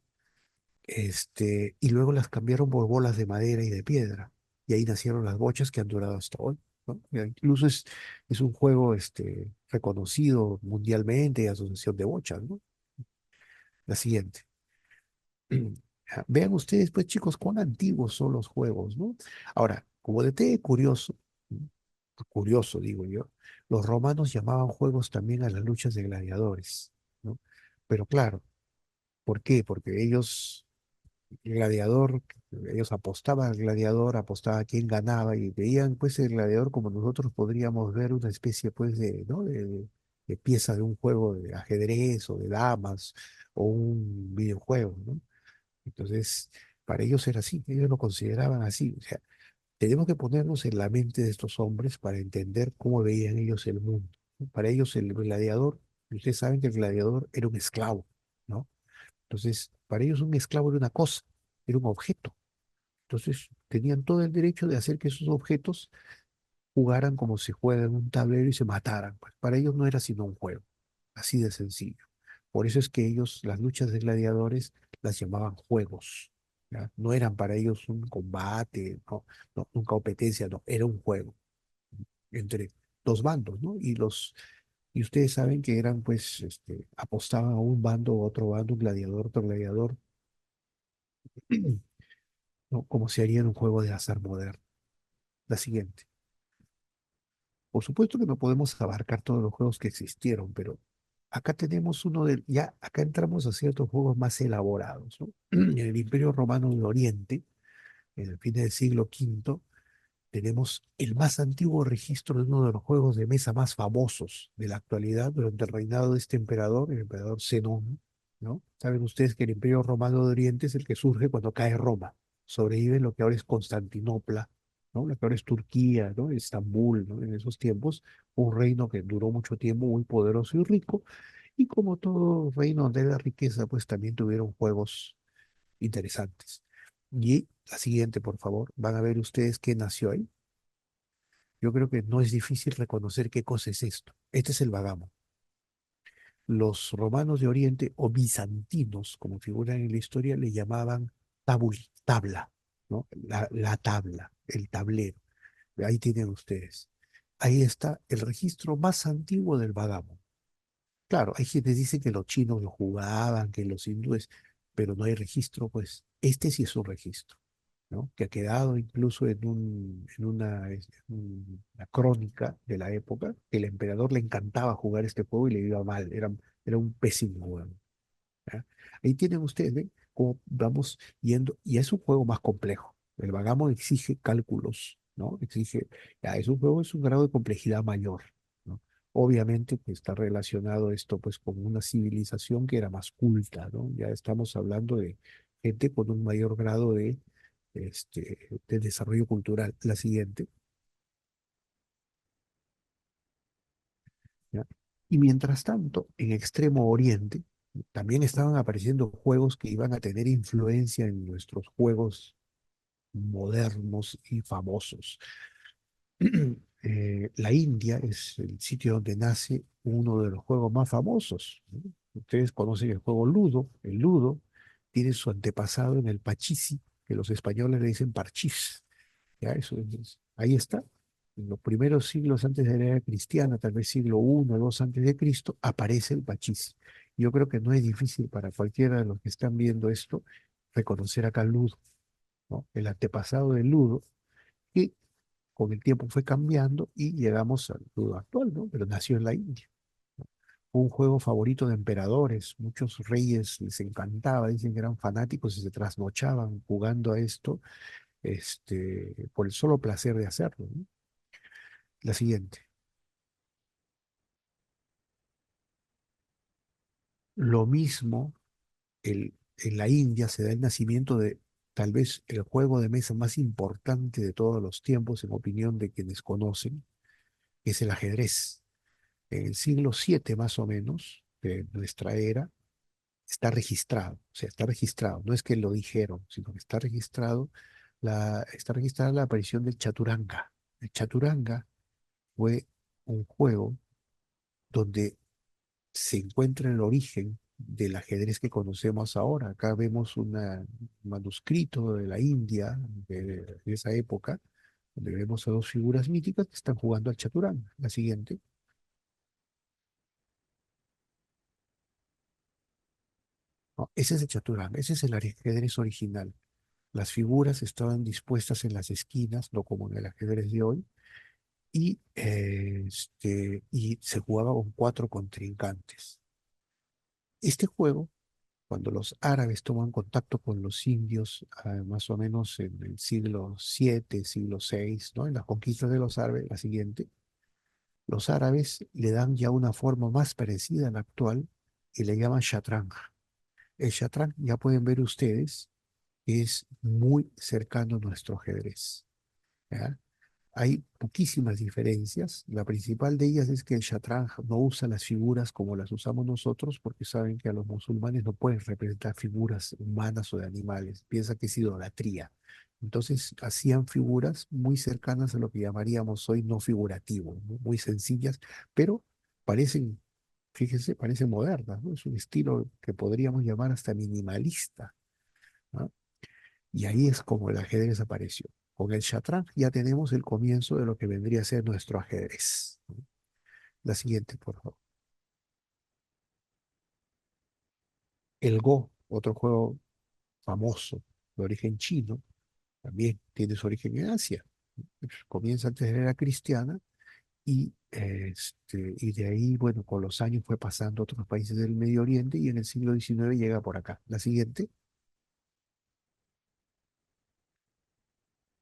Y luego las cambiaron por bolas de madera y de piedra. Y ahí nacieron las bochas que han durado hasta hoy, ¿no? Ya incluso es un juego reconocido mundialmente, asociación de bochas, ¿no? La siguiente. Vean ustedes, pues chicos, cuán antiguos son los juegos, ¿no? Ahora, como detalle curioso, ¿no? Curioso digo yo, los romanos llamaban juegos también a las luchas de gladiadores, ¿no? Pero claro, ¿por qué? Porque el gladiador, ellos apostaban al gladiador, apostaban a quién ganaba y veían pues el gladiador como nosotros podríamos ver una especie pues de, ¿no? de pieza de un juego de ajedrez o de damas o un videojuego, ¿no? Entonces, para ellos era así, ellos lo consideraban así. O sea, tenemos que ponernos en la mente de estos hombres para entender cómo veían ellos el mundo, ¿no? Para ellos el gladiador, ustedes saben que el gladiador era un esclavo, ¿no? Entonces, para ellos un esclavo era una cosa, era un objeto. Entonces, tenían todo el derecho de hacer que esos objetos jugaran como se juega en un tablero y se mataran. Pues para ellos no era sino un juego, así de sencillo. Por eso es que ellos, las luchas de gladiadores, las llamaban juegos, ¿ya? No eran para ellos un combate, no, no, una competencia, no, era un juego entre dos bandos, ¿no? Y ustedes saben que eran, pues, apostaban a un bando u otro bando, un gladiador, otro gladiador, ¿no? Como se haría en un juego de azar moderno. La siguiente. Por supuesto que no podemos abarcar todos los juegos que existieron, pero acá tenemos ya acá entramos a ciertos juegos más elaborados, ¿no? En el Imperio Romano de Oriente, en el fin del siglo V, tenemos el más antiguo registro de uno de los juegos de mesa más famosos de la actualidad durante el reinado de este emperador, el emperador Zenón, ¿no? Saben ustedes que el Imperio Romano de Oriente es el que surge cuando cae Roma, sobrevive lo que ahora es Constantinopla, ¿no? Lo que ahora es Turquía, ¿no? Estambul, ¿no? En esos tiempos, un reino que duró mucho tiempo, muy poderoso y rico, y como todo reino de la riqueza, pues también tuvieron juegos interesantes. Y la siguiente, por favor, van a ver ustedes qué nació ahí. Yo creo que no es difícil reconocer qué cosa es esto. Este es el Bagamo. Los romanos de Oriente o bizantinos, como figuran en la historia, le llamaban tabla, ¿no? La tabla, el tablero. Ahí tienen ustedes. Ahí está el registro más antiguo del Bagamo. Claro, hay quienes dicen que los chinos lo jugaban, que los hindúes, pero no hay registro, pues este sí es un registro, ¿no? Que ha quedado incluso una crónica de la época, que el emperador le encantaba jugar este juego y le iba mal, era un pésimo jugador, ¿ya? Ahí tienen ustedes, ¿ven? Cómo vamos yendo, y es un juego más complejo. El Vagamo exige cálculos, ¿no? Ya, es un juego, es un grado de complejidad mayor, ¿no? Obviamente, pues, está relacionado esto, pues, con una civilización que era más culta, ¿no? Ya estamos hablando de gente con un mayor grado de desarrollo cultural. La siguiente, ¿ya? Y mientras tanto, en Extremo Oriente, también estaban apareciendo juegos que iban a tener influencia en nuestros juegos modernos y famosos. la India es el sitio donde nace uno de los juegos más famosos, ¿no? Ustedes conocen el juego Ludo. El Ludo tiene su antepasado en el Pachisi, que los españoles le dicen parchís. ¿Ya? Ahí está. En los primeros siglos antes de la era cristiana, tal vez siglo I o II antes de Cristo, aparece el Pachisi. Yo creo que no es difícil para cualquiera de los que están viendo esto reconocer acá el Ludo, ¿no? El antepasado del Ludo, que con el tiempo fue cambiando y llegamos al Ludo actual, ¿no? Pero nació en la India. Fue un juego favorito de emperadores, muchos reyes les encantaba, dicen que eran fanáticos y se trasnochaban jugando a esto, por el solo placer de hacerlo, ¿no? La siguiente. Lo mismo, en la India se da el nacimiento de tal vez el juego de mesa más importante de todos los tiempos, en opinión de quienes conocen, que es el ajedrez. En el siglo VII más o menos de nuestra era, está registrado, o sea, está registrado, no es que lo dijeron, sino que está registrada la aparición del chaturanga. El chaturanga fue un juego donde se encuentra el origen del ajedrez que conocemos ahora. Acá vemos un manuscrito de la India de esa época, donde vemos a dos figuras míticas que están jugando al chaturanga. La siguiente. No, ese es el chaturanga, ese es el ajedrez original. Las figuras estaban dispuestas en las esquinas, no como en el ajedrez de hoy, y se jugaba con cuatro contrincantes. Este juego, cuando los árabes toman contacto con los indios, más o menos en el siglo VII, siglo VI, ¿no? En las conquistas de los árabes, la siguiente, los árabes le dan ya una forma más parecida a la actual y le llaman shatrang. El shatrang, ya pueden ver ustedes, que es muy cercano a nuestro ajedrez. ¿Ya? Hay poquísimas diferencias. La principal de ellas es que el Shatrang no usa las figuras como las usamos nosotros, porque saben que a los musulmanes no pueden representar figuras humanas o de animales. Piensa que es idolatría. Entonces hacían figuras muy cercanas a lo que llamaríamos hoy no figurativo, ¿no? Muy sencillas, pero parecen, fíjense, parecen modernas, ¿no? Es un estilo que podríamos llamar hasta minimalista, ¿no? Y ahí es como el ajedrez apareció. Con el Shatranj ya tenemos el comienzo de lo que vendría a ser nuestro ajedrez. La siguiente, por favor. El Go, otro juego famoso de origen chino, también tiene su origen en Asia. Comienza antes de la era cristiana y de ahí, bueno, con los años fue pasando a otros países del Medio Oriente y en el siglo XIX llega por acá. La siguiente,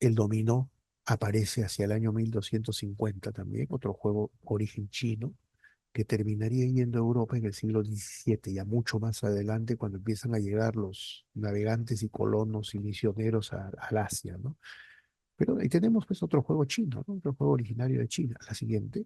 el dominó aparece hacia el año 1250 también, otro juego origen chino que terminaría yendo a Europa en el siglo XVII, ya mucho más adelante, cuando empiezan a llegar los navegantes y colonos y misioneros al Asia, ¿no? Pero ahí tenemos pues otro juego chino, ¿no? Otro juego originario de China. La siguiente.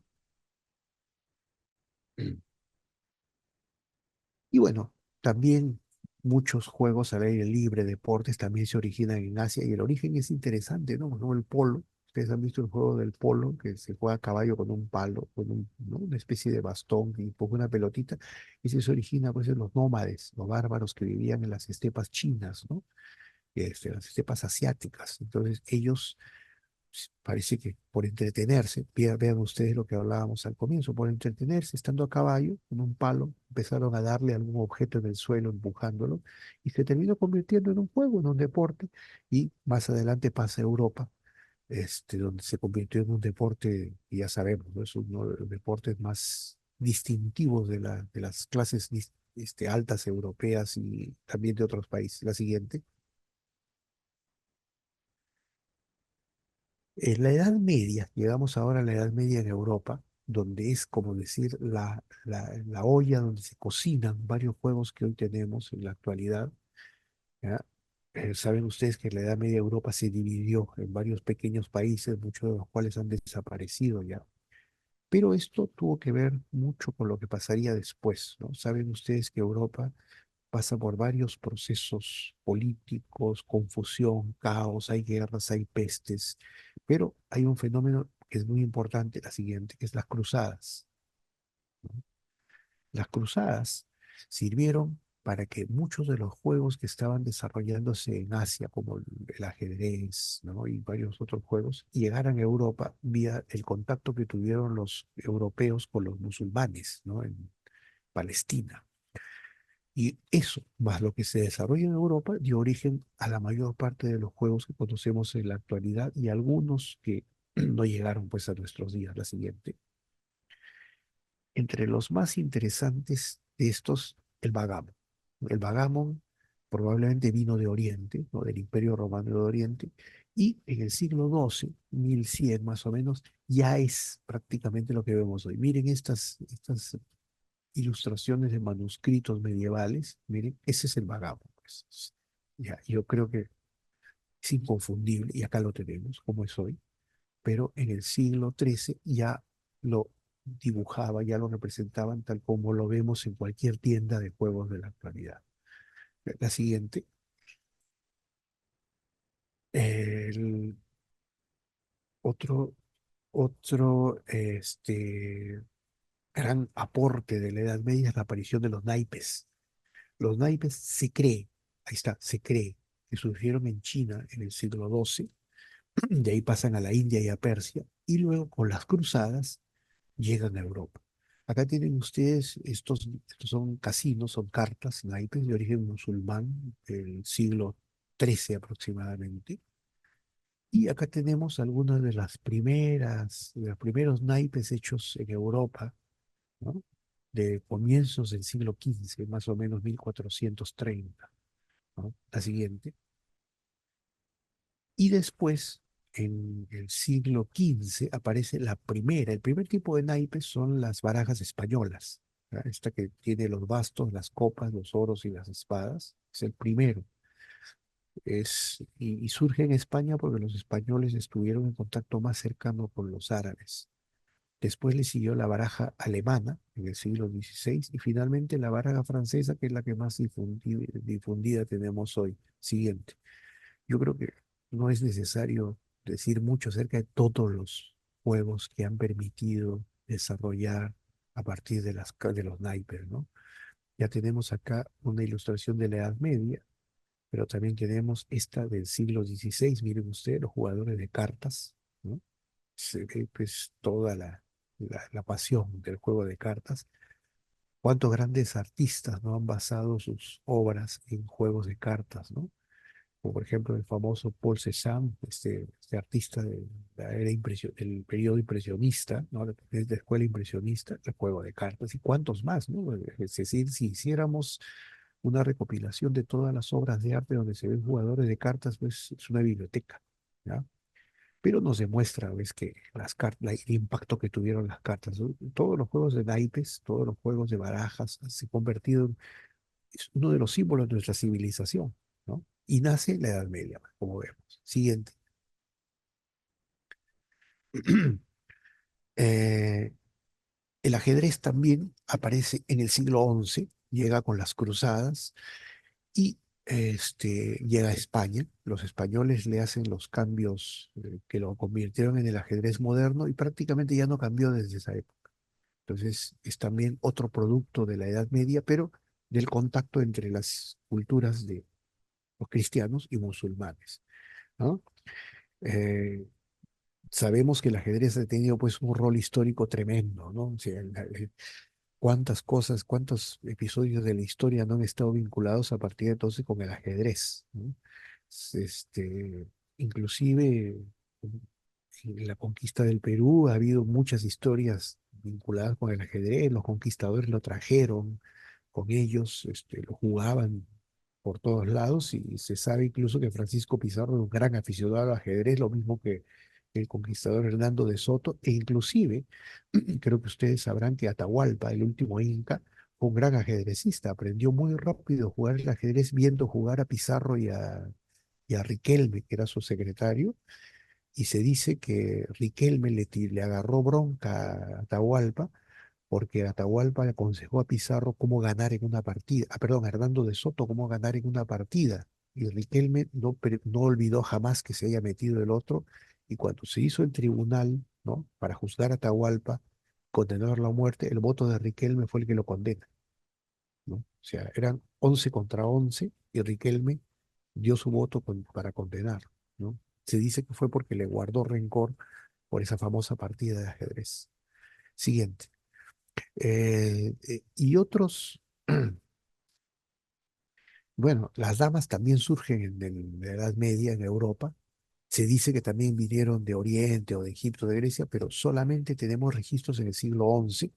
Y bueno, también muchos juegos al aire libre, deportes, también se originan en Asia y el origen es interesante, ¿no? Por ejemplo, el polo. Ustedes han visto el juego del polo, que se juega a caballo con un palo, ¿no? Una especie de bastón y pongo una pelotita. Y se origina pues en los nómades, los bárbaros que vivían en las estepas chinas, ¿no? Las estepas asiáticas. Entonces ellos parece que por entretenerse, vean ustedes lo que hablábamos al comienzo, por entretenerse, estando a caballo, con un palo, empezaron a darle algún objeto en el suelo, empujándolo, y se terminó convirtiendo en un juego, en un deporte, y más adelante pasa a Europa, donde se convirtió en un deporte, y ya sabemos, ¿no? Es uno de los deportes más distintivos de las clases altas europeas y también de otros países. La siguiente. En la Edad Media, llegamos ahora a la Edad Media en Europa, donde es como decir la olla donde se cocinan varios juegos que hoy tenemos en la actualidad. ¿Ya? Saben ustedes que en la Edad Media Europa se dividió en varios pequeños países, muchos de los cuales han desaparecido ya. Pero esto tuvo que ver mucho con lo que pasaría después, ¿no? Saben ustedes que Europa pasa por varios procesos políticos, confusión, caos, hay guerras, hay pestes, pero hay un fenómeno es muy importante la siguiente, que es las cruzadas, ¿no? Las cruzadas sirvieron para que muchos de los juegos que estaban desarrollándose en Asia, como el ajedrez, ¿no? Y varios otros juegos, llegaran a Europa vía el contacto que tuvieron los europeos con los musulmanes, ¿no? En Palestina. Y eso, más lo que se desarrolla en Europa, dio origen a la mayor parte de los juegos que conocemos en la actualidad y algunos que no llegaron pues a nuestros días. La siguiente. Entre los más interesantes de estos, el Vagamon. El Vagamon probablemente vino de Oriente, ¿no? Del Imperio Romano de Oriente, y en el siglo XII, 1100 más o menos, ya es prácticamente lo que vemos hoy. Miren estas ilustraciones de manuscritos medievales, miren, ese es el Vagamon, pues. Ya, yo creo que es inconfundible, y acá lo tenemos, como es hoy, pero en el siglo XIII ya lo dibujaba, ya lo representaban tal como lo vemos en cualquier tienda de juegos de la actualidad. La siguiente, el otro, otro gran aporte de la Edad Media es la aparición de los naipes. Los naipes se cree, ahí está, se cree que surgieron en China en el siglo XII, de ahí pasan a la India y a Persia, y luego con las cruzadas llegan a Europa. Acá tienen ustedes, estos son casinos, son cartas, naipes de origen musulmán del siglo XIII aproximadamente. Y acá tenemos algunas de los primeros naipes hechos en Europa, ¿no? De comienzos del siglo XV, más o menos 1430, ¿no? La siguiente. Y después, en el siglo XV, aparece la primera. El primer tipo de naipes son las barajas españolas, ¿ya? Esta que tiene los bastos, las copas, los oros y las espadas. Es el primero. Y surge en España porque los españoles estuvieron en contacto más cercano con los árabes. Después le siguió la baraja alemana en el siglo XVI y finalmente la baraja francesa, que es la que más difundida tenemos hoy. Siguiente. Yo creo que no es necesario decir mucho acerca de todos los juegos que han permitido desarrollar a partir de los naipes, ¿no? Ya tenemos acá una ilustración de la Edad Media, pero también tenemos esta del siglo XVI. Miren ustedes, los jugadores de cartas, ¿no? Se ve pues toda la pasión del juego de cartas. Cuántos grandes artistas no han basado sus obras en juegos de cartas, ¿no? Como por ejemplo el famoso Paul Cézanne, este artista de la era del periodo impresionista, ¿no? De la escuela impresionista, el juego de cartas, y cuántos más, ¿no? Es decir, si hiciéramos una recopilación de todas las obras de arte donde se ven jugadores de cartas, pues es una biblioteca, ¿ya? Pero nos demuestra, ¿ves? Que el impacto que tuvieron las cartas, ¿no? Todos los juegos de naipes, todos los juegos de barajas se han convertido es uno de los símbolos de nuestra civilización, ¿no? Y nace en la Edad Media, como vemos. Siguiente. Eh, el ajedrez también aparece en el siglo XI, llega con las cruzadas y llega a España. Los españoles le hacen los cambios que lo convirtieron en el ajedrez moderno y prácticamente ya no cambió desde esa época. Entonces es también otro producto de la Edad Media, pero del contacto entre las culturas de los cristianos y musulmanes, ¿no? Eh, Sabemos que el ajedrez ha tenido pues un rol histórico tremendo, ¿no? O sea, cuántas cosas, cuántos episodios de la historia no han estado vinculados a partir de entonces con el ajedrez, ¿no? Inclusive en la conquista del Perú ha habido muchas historias vinculadas con el ajedrez, los conquistadores lo trajeron con ellos, lo jugaban por todos lados y se sabe incluso que Francisco Pizarro era un gran aficionado al ajedrez, lo mismo que el conquistador Hernando de Soto, e inclusive creo que ustedes sabrán que Atahualpa, el último inca, fue un gran ajedrecista, aprendió muy rápido a jugar el ajedrez viendo jugar a Pizarro y a Riquelme, que era su secretario, y se dice que Riquelme le agarró bronca a Atahualpa porque Atahualpa le aconsejó a Pizarro cómo ganar en una partida, perdón, a Hernando de Soto cómo ganar en una partida, y Riquelme no olvidó jamás que se haya metido el otro, y cuando se hizo el tribunal ¿no? Para juzgar a Atahualpa, condenarlo a muerte, el voto de Riquelme fue el que lo condena, ¿no? O sea, eran 11 contra 11 y Riquelme dio su voto para condenar, ¿no? Se dice que fue porque le guardó rencor por esa famosa partida de ajedrez. Siguiente. Y otros, bueno, las damas también surgen en la Edad Media en Europa. Se dice que también vinieron de Oriente o de Egipto, de Grecia, pero solamente tenemos registros en el siglo XI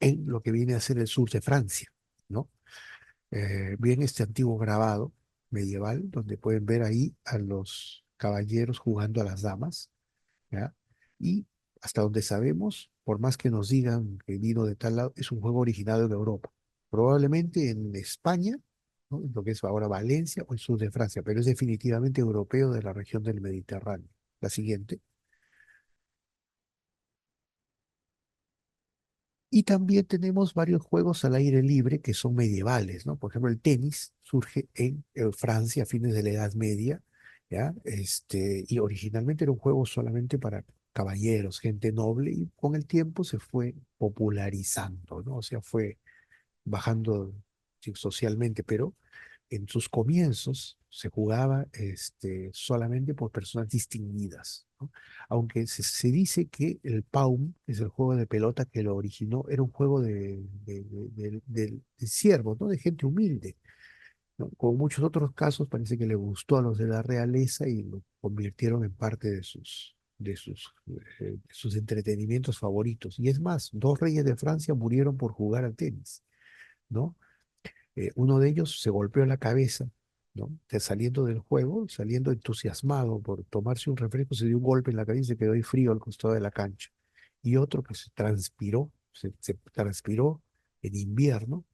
en lo que viene a ser el sur de Francia, ¿no? Bien este antiguo grabado medieval, donde pueden ver ahí a los caballeros jugando a las damas, ¿ya? Y hasta donde sabemos, por más que nos digan que vino de tal lado, es un juego originado en Europa. Probablemente en España, ¿no? En lo que es ahora Valencia o el sur de Francia, pero es definitivamente europeo de la región del Mediterráneo. La siguiente. Y también tenemos varios juegos al aire libre que son medievales, ¿no? Por ejemplo, el tenis surge en Francia a fines de la Edad Media, ¿ya? Y originalmente era un juego solamente para caballeros, gente noble, y con el tiempo se fue popularizando, ¿no? O sea, fue bajando sí, socialmente, pero en sus comienzos se jugaba solamente por personas distinguidas, ¿no? Aunque se dice que el Paum, que es el juego de pelota que lo originó, era un juego de siervos, ¿no? De gente humilde, ¿no? Como muchos otros casos, parece que le gustó a los de la realeza y lo convirtieron en parte de sus entretenimientos favoritos. Y es más, dos reyes de Francia murieron por jugar al tenis, ¿no? Uno de ellos se golpeó la cabeza, ¿no? Saliendo del juego, saliendo entusiasmado por tomarse un refresco, se dio un golpe en la cabeza y se quedó ahí frío al costado de la cancha. Y otro que se transpiró en invierno,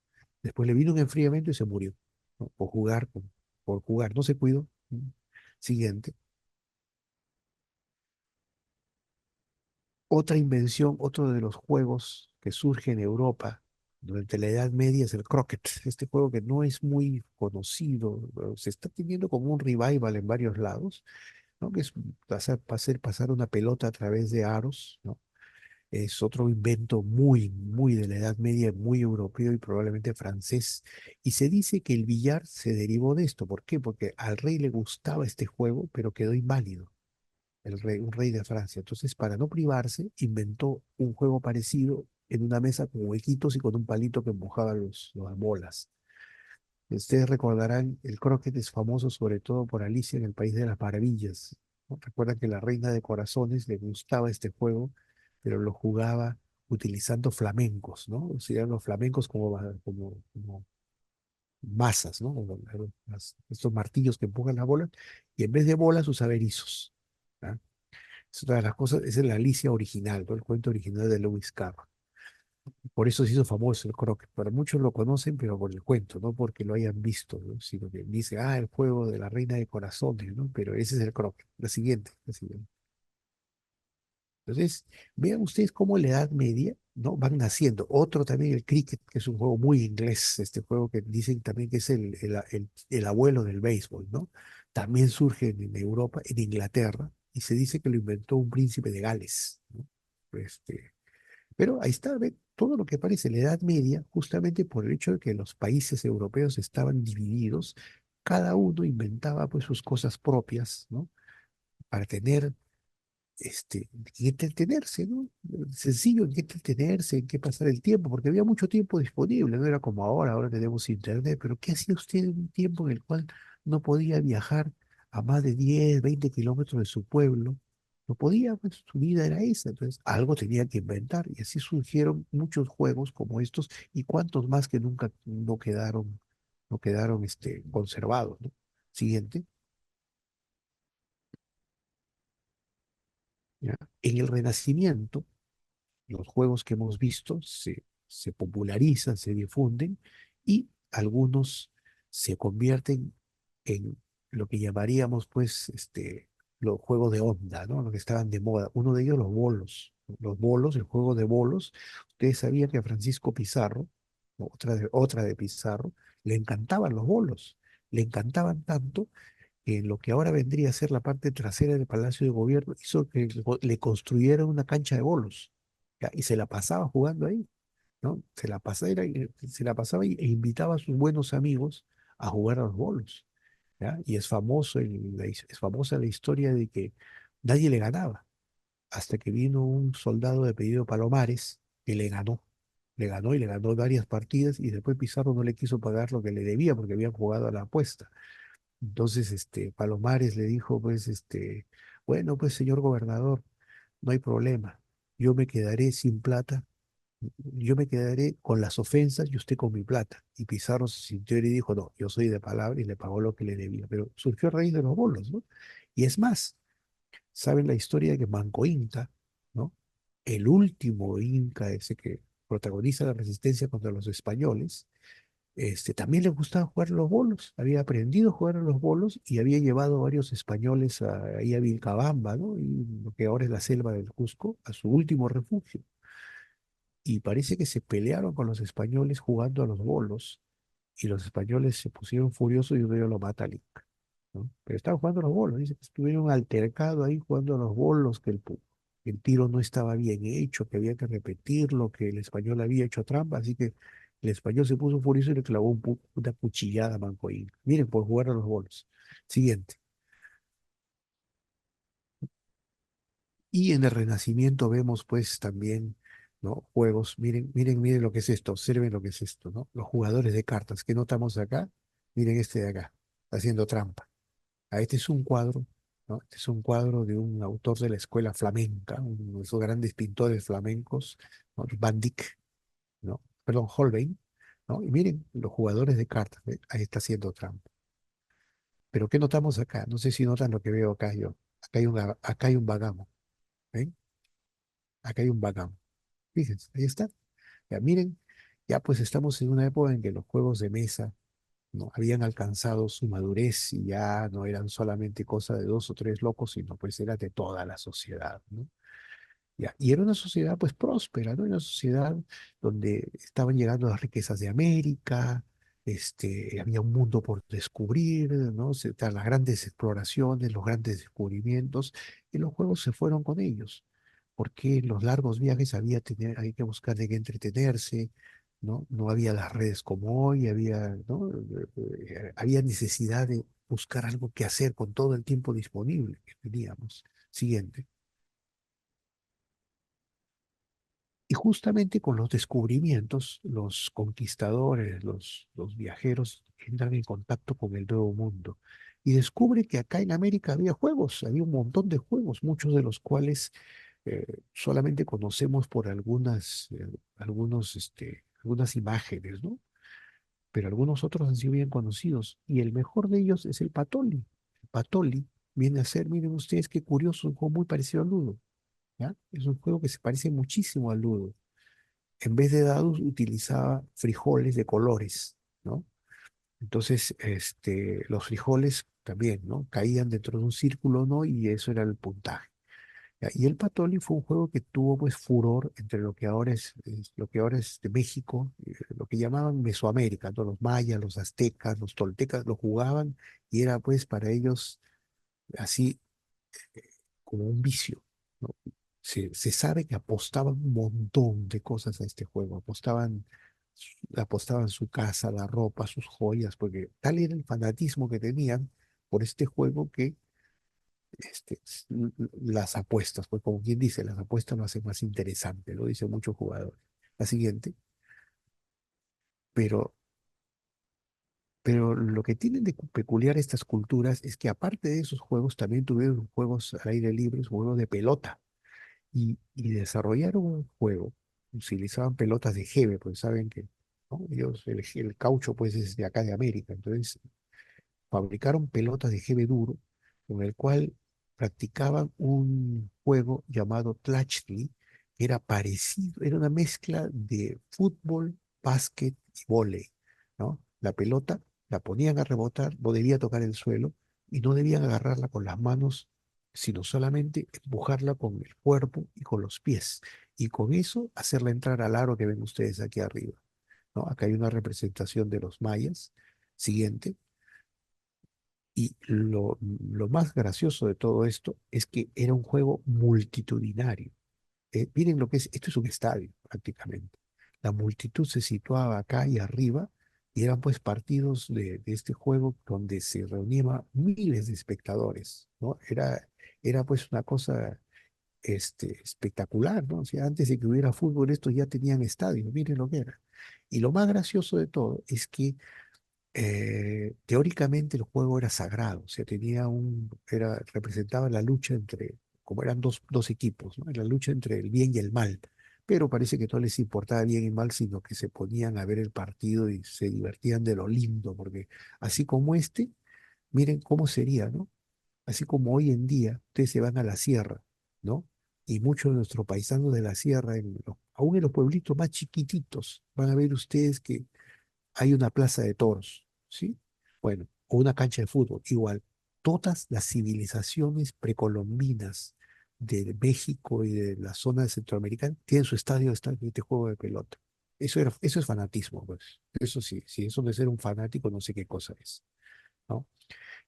después le vino un enfriamiento y se murió, ¿no? Por jugar, no se cuidó. Siguiente. Otra invención, otro de los juegos que surge en Europa durante la Edad Media es el croquet. Este juego que no es muy conocido, se está teniendo como un revival en varios lados, ¿no? Que es pasar una pelota a través de aros, ¿no? Es otro invento muy de la Edad Media, muy europeo y probablemente francés. Y se dice que el billar se derivó de esto. ¿Por qué? Porque al rey le gustaba este juego, pero quedó inválido un rey de Francia. Entonces, para no privarse, inventó un juego parecido en una mesa con huequitos y con un palito que empujaba las bolas. Ustedes recordarán, el croquet es famoso sobre todo por Alicia en el País de las Maravillas, ¿no? Recuerdan que la reina de corazones le gustaba este juego, pero lo jugaba utilizando flamencos, ¿no? O sea, los flamencos como masas, ¿no? Estos martillos que empujan las bolas, y en vez de bolas usaba erizos. ¿Ah? Es otra de las cosas, esa es la Alicia original, ¿no? El cuento original de Lewis Carroll. Por eso se hizo famoso el croquet. Para muchos lo conocen, pero por el cuento, no porque lo hayan visto, ¿no? Sino que dice, ah, el juego de la reina de corazones, ¿no? Pero ese es el croquet. La siguiente. Entonces, vean ustedes cómo en la Edad Media, ¿no? Van naciendo. Otro también, el cricket, que es un juego muy inglés, este juego que dicen también que es el abuelo del béisbol, ¿no? También surge en Europa, en Inglaterra, y se dice que lo inventó un príncipe de Gales, ¿no? Pero ahí está, ve, todo lo que aparece en la Edad Media, justamente por el hecho de que los países europeos estaban divididos, cada uno inventaba pues sus cosas propias, ¿no? Para tener y entretenerse, ¿no? Sencillo, en qué entretenerse, en qué pasar el tiempo, porque había mucho tiempo disponible, no era como ahora, ahora tenemos internet, pero ¿qué hacía usted en un tiempo en el cual no podía viajar a más de 10 20 kilómetros de su pueblo? No podía, pues su vida era esa, entonces algo tenía que inventar, y así surgieron muchos juegos como estos, y cuantos más que nunca no quedaron conservados, ¿no? Siguiente. ¿Ya? En el Renacimiento, los juegos que hemos visto se popularizan, se difunden y algunos se convierten en lo que llamaríamos pues los juegos de onda, ¿no? Los que estaban de moda. Uno de ellos los bolos. Los bolos, el juego de bolos. Ustedes sabían que a Francisco Pizarro, otra de Pizarro, le encantaban los bolos. Le encantaban tanto que en lo que ahora vendría a ser la parte trasera del Palacio de Gobierno, hizo que le construyeran una cancha de bolos, ¿ya? Y se la pasaba jugando ahí, ¿no? Se la pasaba e invitaba a sus buenos amigos a jugar a los bolos, ¿ya? Y es es famosa la historia de que nadie le ganaba, hasta que vino un soldado de apellido Palomares que le ganó y le ganó varias partidas y después Pizarro no le quiso pagar lo que le debía porque habían jugado a la apuesta. Entonces, Palomares le dijo, pues, bueno, pues, señor gobernador, no hay problema. Yo me quedaré sin plata, yo me quedaré con las ofensas y usted con mi plata. Y Pizarro se sintió y le dijo, no, yo soy de palabra y le pagó lo que le debía. Pero surgió a raíz de los bolos, ¿no? Y es más, ¿saben la historia de que Manco Inca, ¿no? El último Inca, ese que protagoniza la resistencia contra los españoles, también le gustaba jugar a los bolos, había aprendido a jugar a los bolos y había llevado a varios españoles ahí a Vilcabamba, ¿no? Y lo que ahora es la selva del Cusco, a su último refugio. Y parece que se pelearon con los españoles jugando a los bolos y los españoles se pusieron furiosos y uno de ellos lo mata al Inca, ¿no? Pero estaban jugando a los bolos, dice que estuvieron altercado ahí jugando a los bolos, que el tiro no estaba bien hecho, que había que repetirlo, que el español había hecho trampa, así que el español se puso furioso y le clavó una cuchillada a Manco Inca. Miren, por jugar a los bolos. Siguiente. Y en el Renacimiento vemos pues también, ¿no? Juegos, miren lo que es esto, observen lo que es esto, ¿no? Los jugadores de cartas que notamos acá, miren este de acá, está haciendo trampa. Este es un cuadro, ¿no? Este es un cuadro de un autor de la escuela flamenca, uno de esos grandes pintores flamencos, ¿no? Van Dyck, ¿no? Perdón, Holbein, ¿no? Y miren los jugadores de cartas, ¿ve? Ahí está haciendo trampa. Pero ¿qué notamos acá? No sé si notan lo que veo acá yo. Acá hay un bagamo, ¿ven? Acá hay un bagamo. Fíjense, ahí está. Ya miren, ya pues estamos en una época en que los juegos de mesa no habían alcanzado su madurez y ya no eran solamente cosa de dos o tres locos, sino pues era de toda la sociedad, ¿no? Ya, y era una sociedad pues próspera, ¿no? Una sociedad donde estaban llegando las riquezas de América, había un mundo por descubrir, ¿no? Las grandes exploraciones, los grandes descubrimientos, y los juegos se fueron con ellos, porque en los largos viajes hay que buscar de qué entretenerse, ¿no? No había las redes como hoy, ¿no? Había necesidad de buscar algo que hacer con todo el tiempo disponible que teníamos. Siguiente. Y justamente con los descubrimientos, los conquistadores, los viajeros entran en contacto con el nuevo mundo y descubren que acá en América había un montón de juegos, muchos de los cuales solamente conocemos por algunas imágenes, ¿no? Pero algunos otros han sido bien conocidos y el mejor de ellos es el Patoli. El Patoli viene a ser, miren ustedes qué curioso, un juego muy parecido al Ludo, ¿ya? Es un juego que se parece muchísimo al Ludo. En vez de dados utilizaba frijoles de colores, ¿no? Entonces, los frijoles también, ¿no? Caían dentro de un círculo, ¿no? Y eso era el puntaje. ¿Ya? Y el Patoli fue un juego que tuvo pues furor entre lo que ahora es de México, lo que llamaban Mesoamérica, ¿no? Los mayas, los aztecas, los toltecas lo jugaban y era pues para ellos así como un vicio, ¿no? Se sabe que apostaban un montón de cosas a este juego, apostaban su casa, la ropa, sus joyas, porque tal era el fanatismo que tenían por este juego que las apuestas, pues como quien dice, las apuestas lo hacen más interesante, lo dicen muchos jugadores. La siguiente, pero, pero lo que tienen de peculiar estas culturas es que aparte de esos juegos, también tuvieron juegos al aire libre, juegos de pelota y desarrollaron un juego. Utilizaban pelotas de Hebe, pues saben que, ¿no? El caucho pues es de acá de América, entonces fabricaron pelotas de Hebe duro con el cual practicaban un juego llamado Tlachtli, que era parecido, era una mezcla de fútbol, básquet y vóley, ¿no? La pelota la ponían a rebotar, no debía tocar el suelo y no debían agarrarla con las manos, sino solamente empujarla con el cuerpo y con los pies. Y con eso hacerla entrar al aro que ven ustedes aquí arriba, ¿no? Acá hay una representación de los mayas. Siguiente. Y lo más gracioso de todo esto es que era un juego multitudinario. Miren lo que es, esto es un estadio prácticamente. La multitud se situaba acá y arriba y eran pues partidos de este juego donde se reunían miles de espectadores, ¿no? Era pues una cosa espectacular, ¿no? O sea, antes de que hubiera fútbol, estos ya tenían estadios, miren lo que era. Y lo más gracioso de todo es que teóricamente el juego era sagrado, o sea, representaba la lucha entre, como eran dos equipos, ¿no? La lucha entre el bien y el mal, pero parece que no les importaba bien y mal, sino que se ponían a ver el partido y se divertían de lo lindo, porque así como miren cómo sería, ¿no? Así como hoy en día ustedes se van a la sierra, ¿no? Y muchos de nuestros paisanos de la sierra, aún en los pueblitos más chiquititos, van a ver ustedes que hay una plaza de toros, ¿sí? Bueno, o una cancha de fútbol, igual. Todas las civilizaciones precolombinas de México y de la zona de Centroamérica tienen su estadio de este juego de pelota. Eso es fanatismo, pues. Eso sí, si eso de ser un fanático, no sé qué cosa es, ¿no?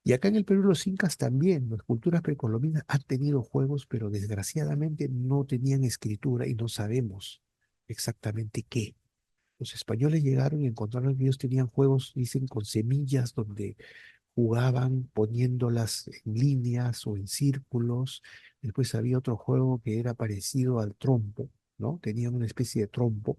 Y acá en el Perú los incas también, las culturas precolombinas han tenido juegos, pero desgraciadamente no tenían escritura y no sabemos exactamente qué. Los españoles llegaron y encontraron que ellos tenían juegos, dicen, con semillas donde jugaban poniéndolas en líneas o en círculos. Después había otro juego que era parecido al trompo, ¿no? Tenían una especie de trompo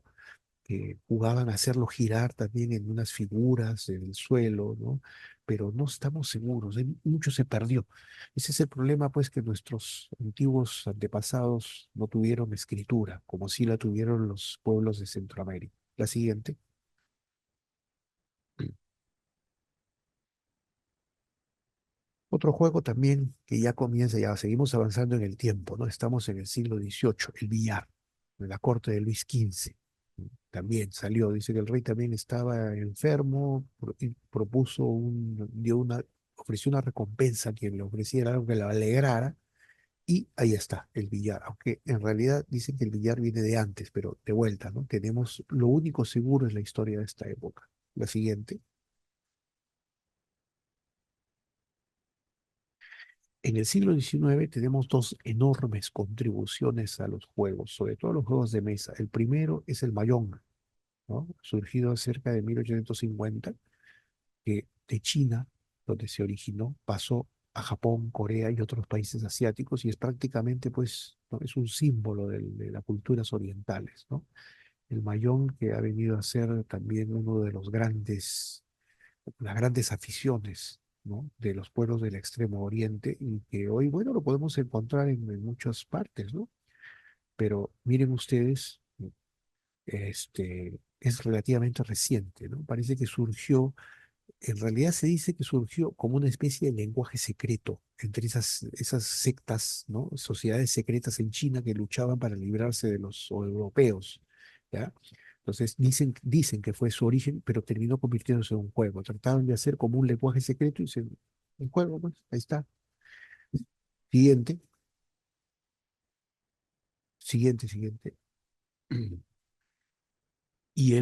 que jugaban a hacerlo girar también en unas figuras en el suelo, ¿no? Pero no estamos seguros, mucho se perdió. Ese es el problema, pues, que nuestros antiguos antepasados no tuvieron escritura, como sí la tuvieron los pueblos de Centroamérica. La siguiente. Otro juego también que ya comienza, ya seguimos avanzando en el tiempo, ¿no? Estamos en el siglo XVIII, el billar, en la corte de Luis XV. También salió, dice que el rey también estaba enfermo y ofreció una recompensa a quien le ofreciera algo que le alegrara, y ahí está, el billar. Aunque en realidad dicen que el billar viene de antes, pero de vuelta, ¿no? Tenemos lo único seguro es la historia de esta época. La siguiente. En el siglo XIX tenemos dos enormes contribuciones a los juegos, sobre todo a los juegos de mesa. El primero es el Mahjong, ¿no? Surgido cerca de 1850, que de China, donde se originó, pasó a Japón, Corea y otros países asiáticos y es prácticamente, pues, ¿no? Es un símbolo de las culturas orientales, ¿no? El Mahjong que ha venido a ser también uno de las grandes aficiones, ¿no? De los pueblos del Extremo Oriente y que hoy, bueno, lo podemos encontrar en muchas partes, ¿no? Pero miren ustedes, es relativamente reciente, ¿no? Parece que surgió, en realidad se dice que surgió como una especie de lenguaje secreto entre esas sectas, ¿no? Sociedades secretas en China que luchaban para librarse de los europeos, ¿ya? Entonces dicen que fue su origen, pero terminó convirtiéndose en un juego. Trataban de hacer como un lenguaje secreto y un juego, pues, ahí está. Siguiente, siguiente. Y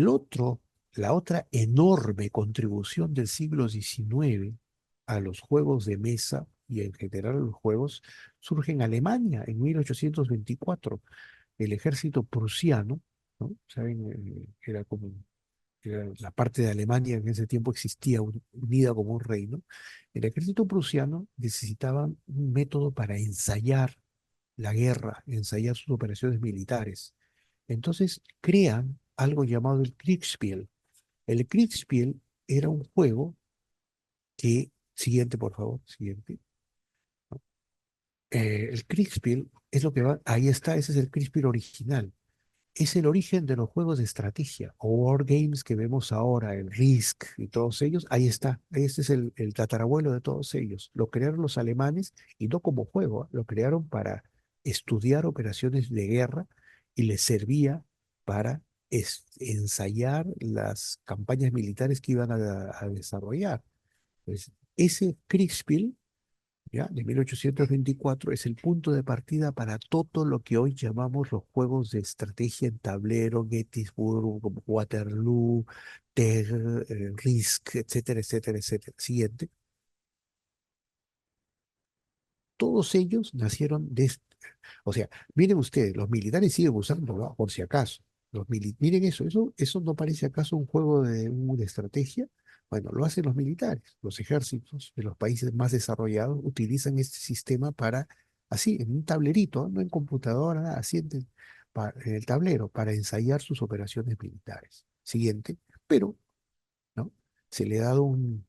la otra enorme contribución del siglo XIX a los juegos de mesa y en general a los juegos surge en Alemania en 1824. El ejército prusiano, ¿no? ¿Saben? Era la parte de Alemania que en ese tiempo existía unida como un reino. El ejército prusiano necesitaba un método para ensayar la guerra, ensayar sus operaciones militares. Entonces crean algo llamado el Kriegspiel. El Kriegspiel era un juego siguiente por favor, siguiente. El Kriegspiel es lo que va, ahí está, ese es el Kriegspiel original. Es el origen de los juegos de estrategia o war games que vemos ahora, el Risk y todos ellos. Ahí está, este es el tatarabuelo de todos ellos. Lo crearon los alemanes y no como juego, lo crearon para estudiar operaciones de guerra y les servía para ensayar las campañas militares que iban a desarrollar. Pues, ese Kriegspiel, ¿ya? De 1824 es el punto de partida para todo lo que hoy llamamos los juegos de estrategia en tablero, Gettysburg, como Waterloo, Risk, etcétera, etcétera, etcétera. Siguiente. todos ellos nacieron o sea, miren ustedes, los militares siguen usando, ¿no? Por si acaso. Miren eso no parece acaso un juego de una estrategia. Bueno, lo hacen los militares, los ejércitos de los países más desarrollados utilizan este sistema para, así, en un tablerito, no en computadora, nada, así en el tablero, para ensayar sus operaciones militares. Siguiente, pero, ¿no? Se le ha dado un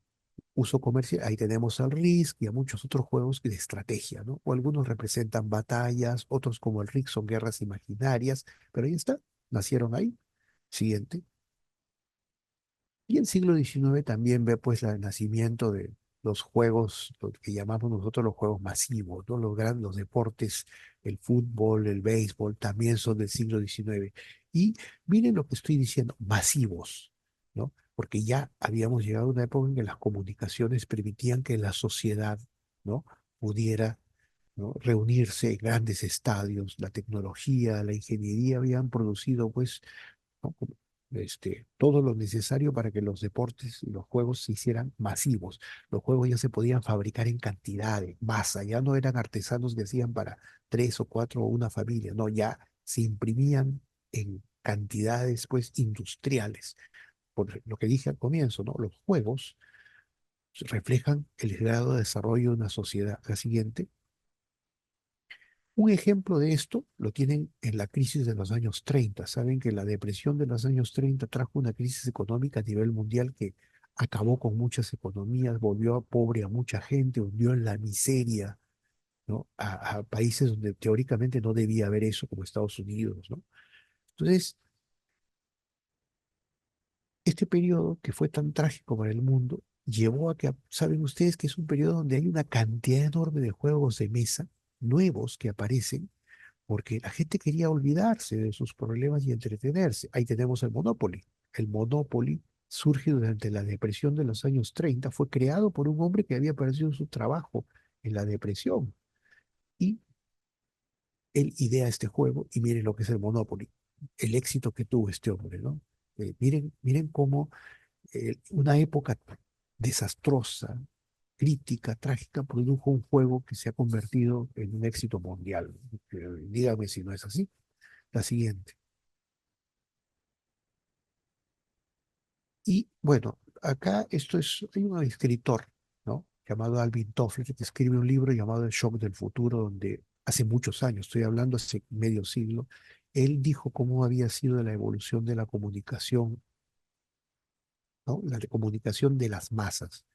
uso comercial. Ahí tenemos al Risk y a muchos otros juegos de estrategia, ¿no? O algunos representan batallas, otros como el Risk son guerras imaginarias, pero ahí está, nacieron ahí. Siguiente. Y el siglo XIX también ve pues el nacimiento de los juegos, lo que llamamos nosotros los juegos masivos, ¿no? Los deportes, el fútbol, el béisbol, también son del siglo XIX. Y miren lo que estoy diciendo, masivos, ¿no? Porque ya habíamos llegado a una época en que las comunicaciones permitían que la sociedad, ¿no? Pudiera, ¿no? Reunirse en grandes estadios, la tecnología, la ingeniería habían producido pues, ¿no? Todo lo necesario para que los deportes y los juegos se hicieran masivos. Los juegos ya se podían fabricar en cantidades, masa, ya no eran artesanos que hacían para tres o cuatro o una familia, no, ya se imprimían en cantidades pues industriales. Por lo que dije al comienzo, ¿no? Los juegos reflejan el grado de desarrollo de una sociedad. La siguiente. Un ejemplo de esto lo tienen en la crisis de los años 30. Saben que la depresión de los años 30 trajo una crisis económica a nivel mundial que acabó con muchas economías, volvió a pobre a mucha gente, hundió en la miseria, ¿no? A países donde teóricamente no debía haber eso, como Estados Unidos, ¿no? Entonces, este periodo que fue tan trágico para el mundo llevó a que, saben ustedes que es un periodo donde hay una cantidad enorme de juegos de mesa nuevos que aparecen porque la gente quería olvidarse de sus problemas y entretenerse. Ahí tenemos el Monopoly. El Monopoly surge durante la depresión de los años 30, fue creado por un hombre que había perdido su trabajo en la depresión y él idea este juego y miren lo que es el Monopoly, el éxito que tuvo este hombre, ¿no? Miren cómo una época desastrosa, crítica, trágica, produjo un juego que se ha convertido en un éxito mundial. Dígame si no es así. La siguiente. Y bueno, acá hay un escritor, ¿no? Llamado Alvin Toffler, que escribe un libro llamado El Shock del Futuro, donde hace muchos años, estoy hablando hace medio siglo, él dijo cómo había sido la evolución de la comunicación, ¿no? La de comunicación de las masas.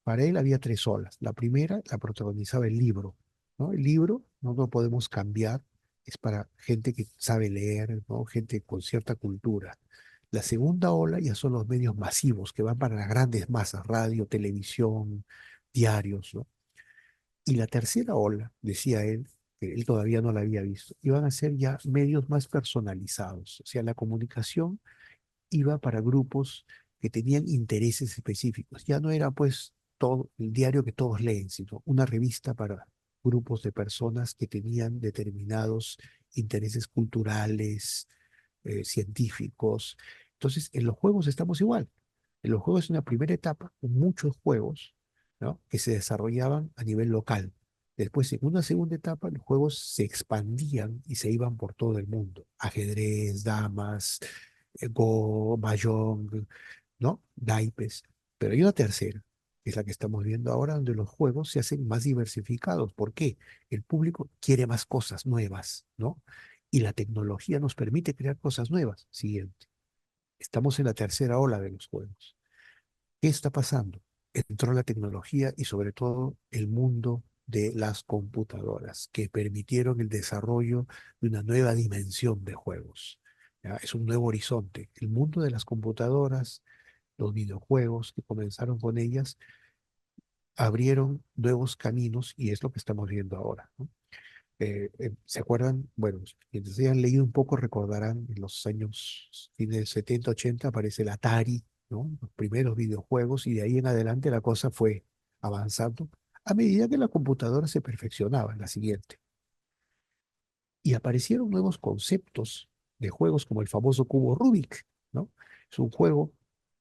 Para él había tres olas. La primera la protagonizaba el libro, ¿no? El libro no lo podemos cambiar, es para gente que sabe leer, ¿no? Gente con cierta cultura. La segunda ola ya son los medios masivos que van para las grandes masas, radio, televisión, diarios, ¿no? Y la tercera ola, decía él, que él todavía no la había visto, iban a ser ya medios más personalizados. O sea, la comunicación iba para grupos que tenían intereses específicos. Ya no era pues todo el diario que todos leen, sino una revista para grupos de personas que tenían determinados intereses culturales, científicos. Entonces, en los juegos estamos igual. En los juegos es una primera etapa, con muchos juegos, ¿no? Que se desarrollaban a nivel local. Después, en una segunda etapa, los juegos se expandían y se iban por todo el mundo. Ajedrez, damas, Go, Mahjong, ¿no? Naipes. Pero hay una tercera, que es la que estamos viendo ahora, donde los juegos se hacen más diversificados. ¿Por qué? El público quiere más cosas nuevas, ¿no? Y la tecnología nos permite crear cosas nuevas. Siguiente. Estamos en la tercera ola de los juegos. ¿Qué está pasando? Entró la tecnología y sobre todo el mundo de las computadoras que permitieron el desarrollo de una nueva dimensión de juegos. ¿Ya? Es un nuevo horizonte. El mundo de las computadoras, los videojuegos que comenzaron con ellas, abrieron nuevos caminos y es lo que estamos viendo ahora, ¿no? ¿Se acuerdan? Bueno, quienes hayan leído un poco recordarán en los años fines 70, 80 aparece el Atari, ¿no? Los primeros videojuegos y de ahí en adelante la cosa fue avanzando a medida que la computadora se perfeccionaba en la siguiente. Y aparecieron nuevos conceptos de juegos como el famoso cubo Rubik, ¿no? Es un juego,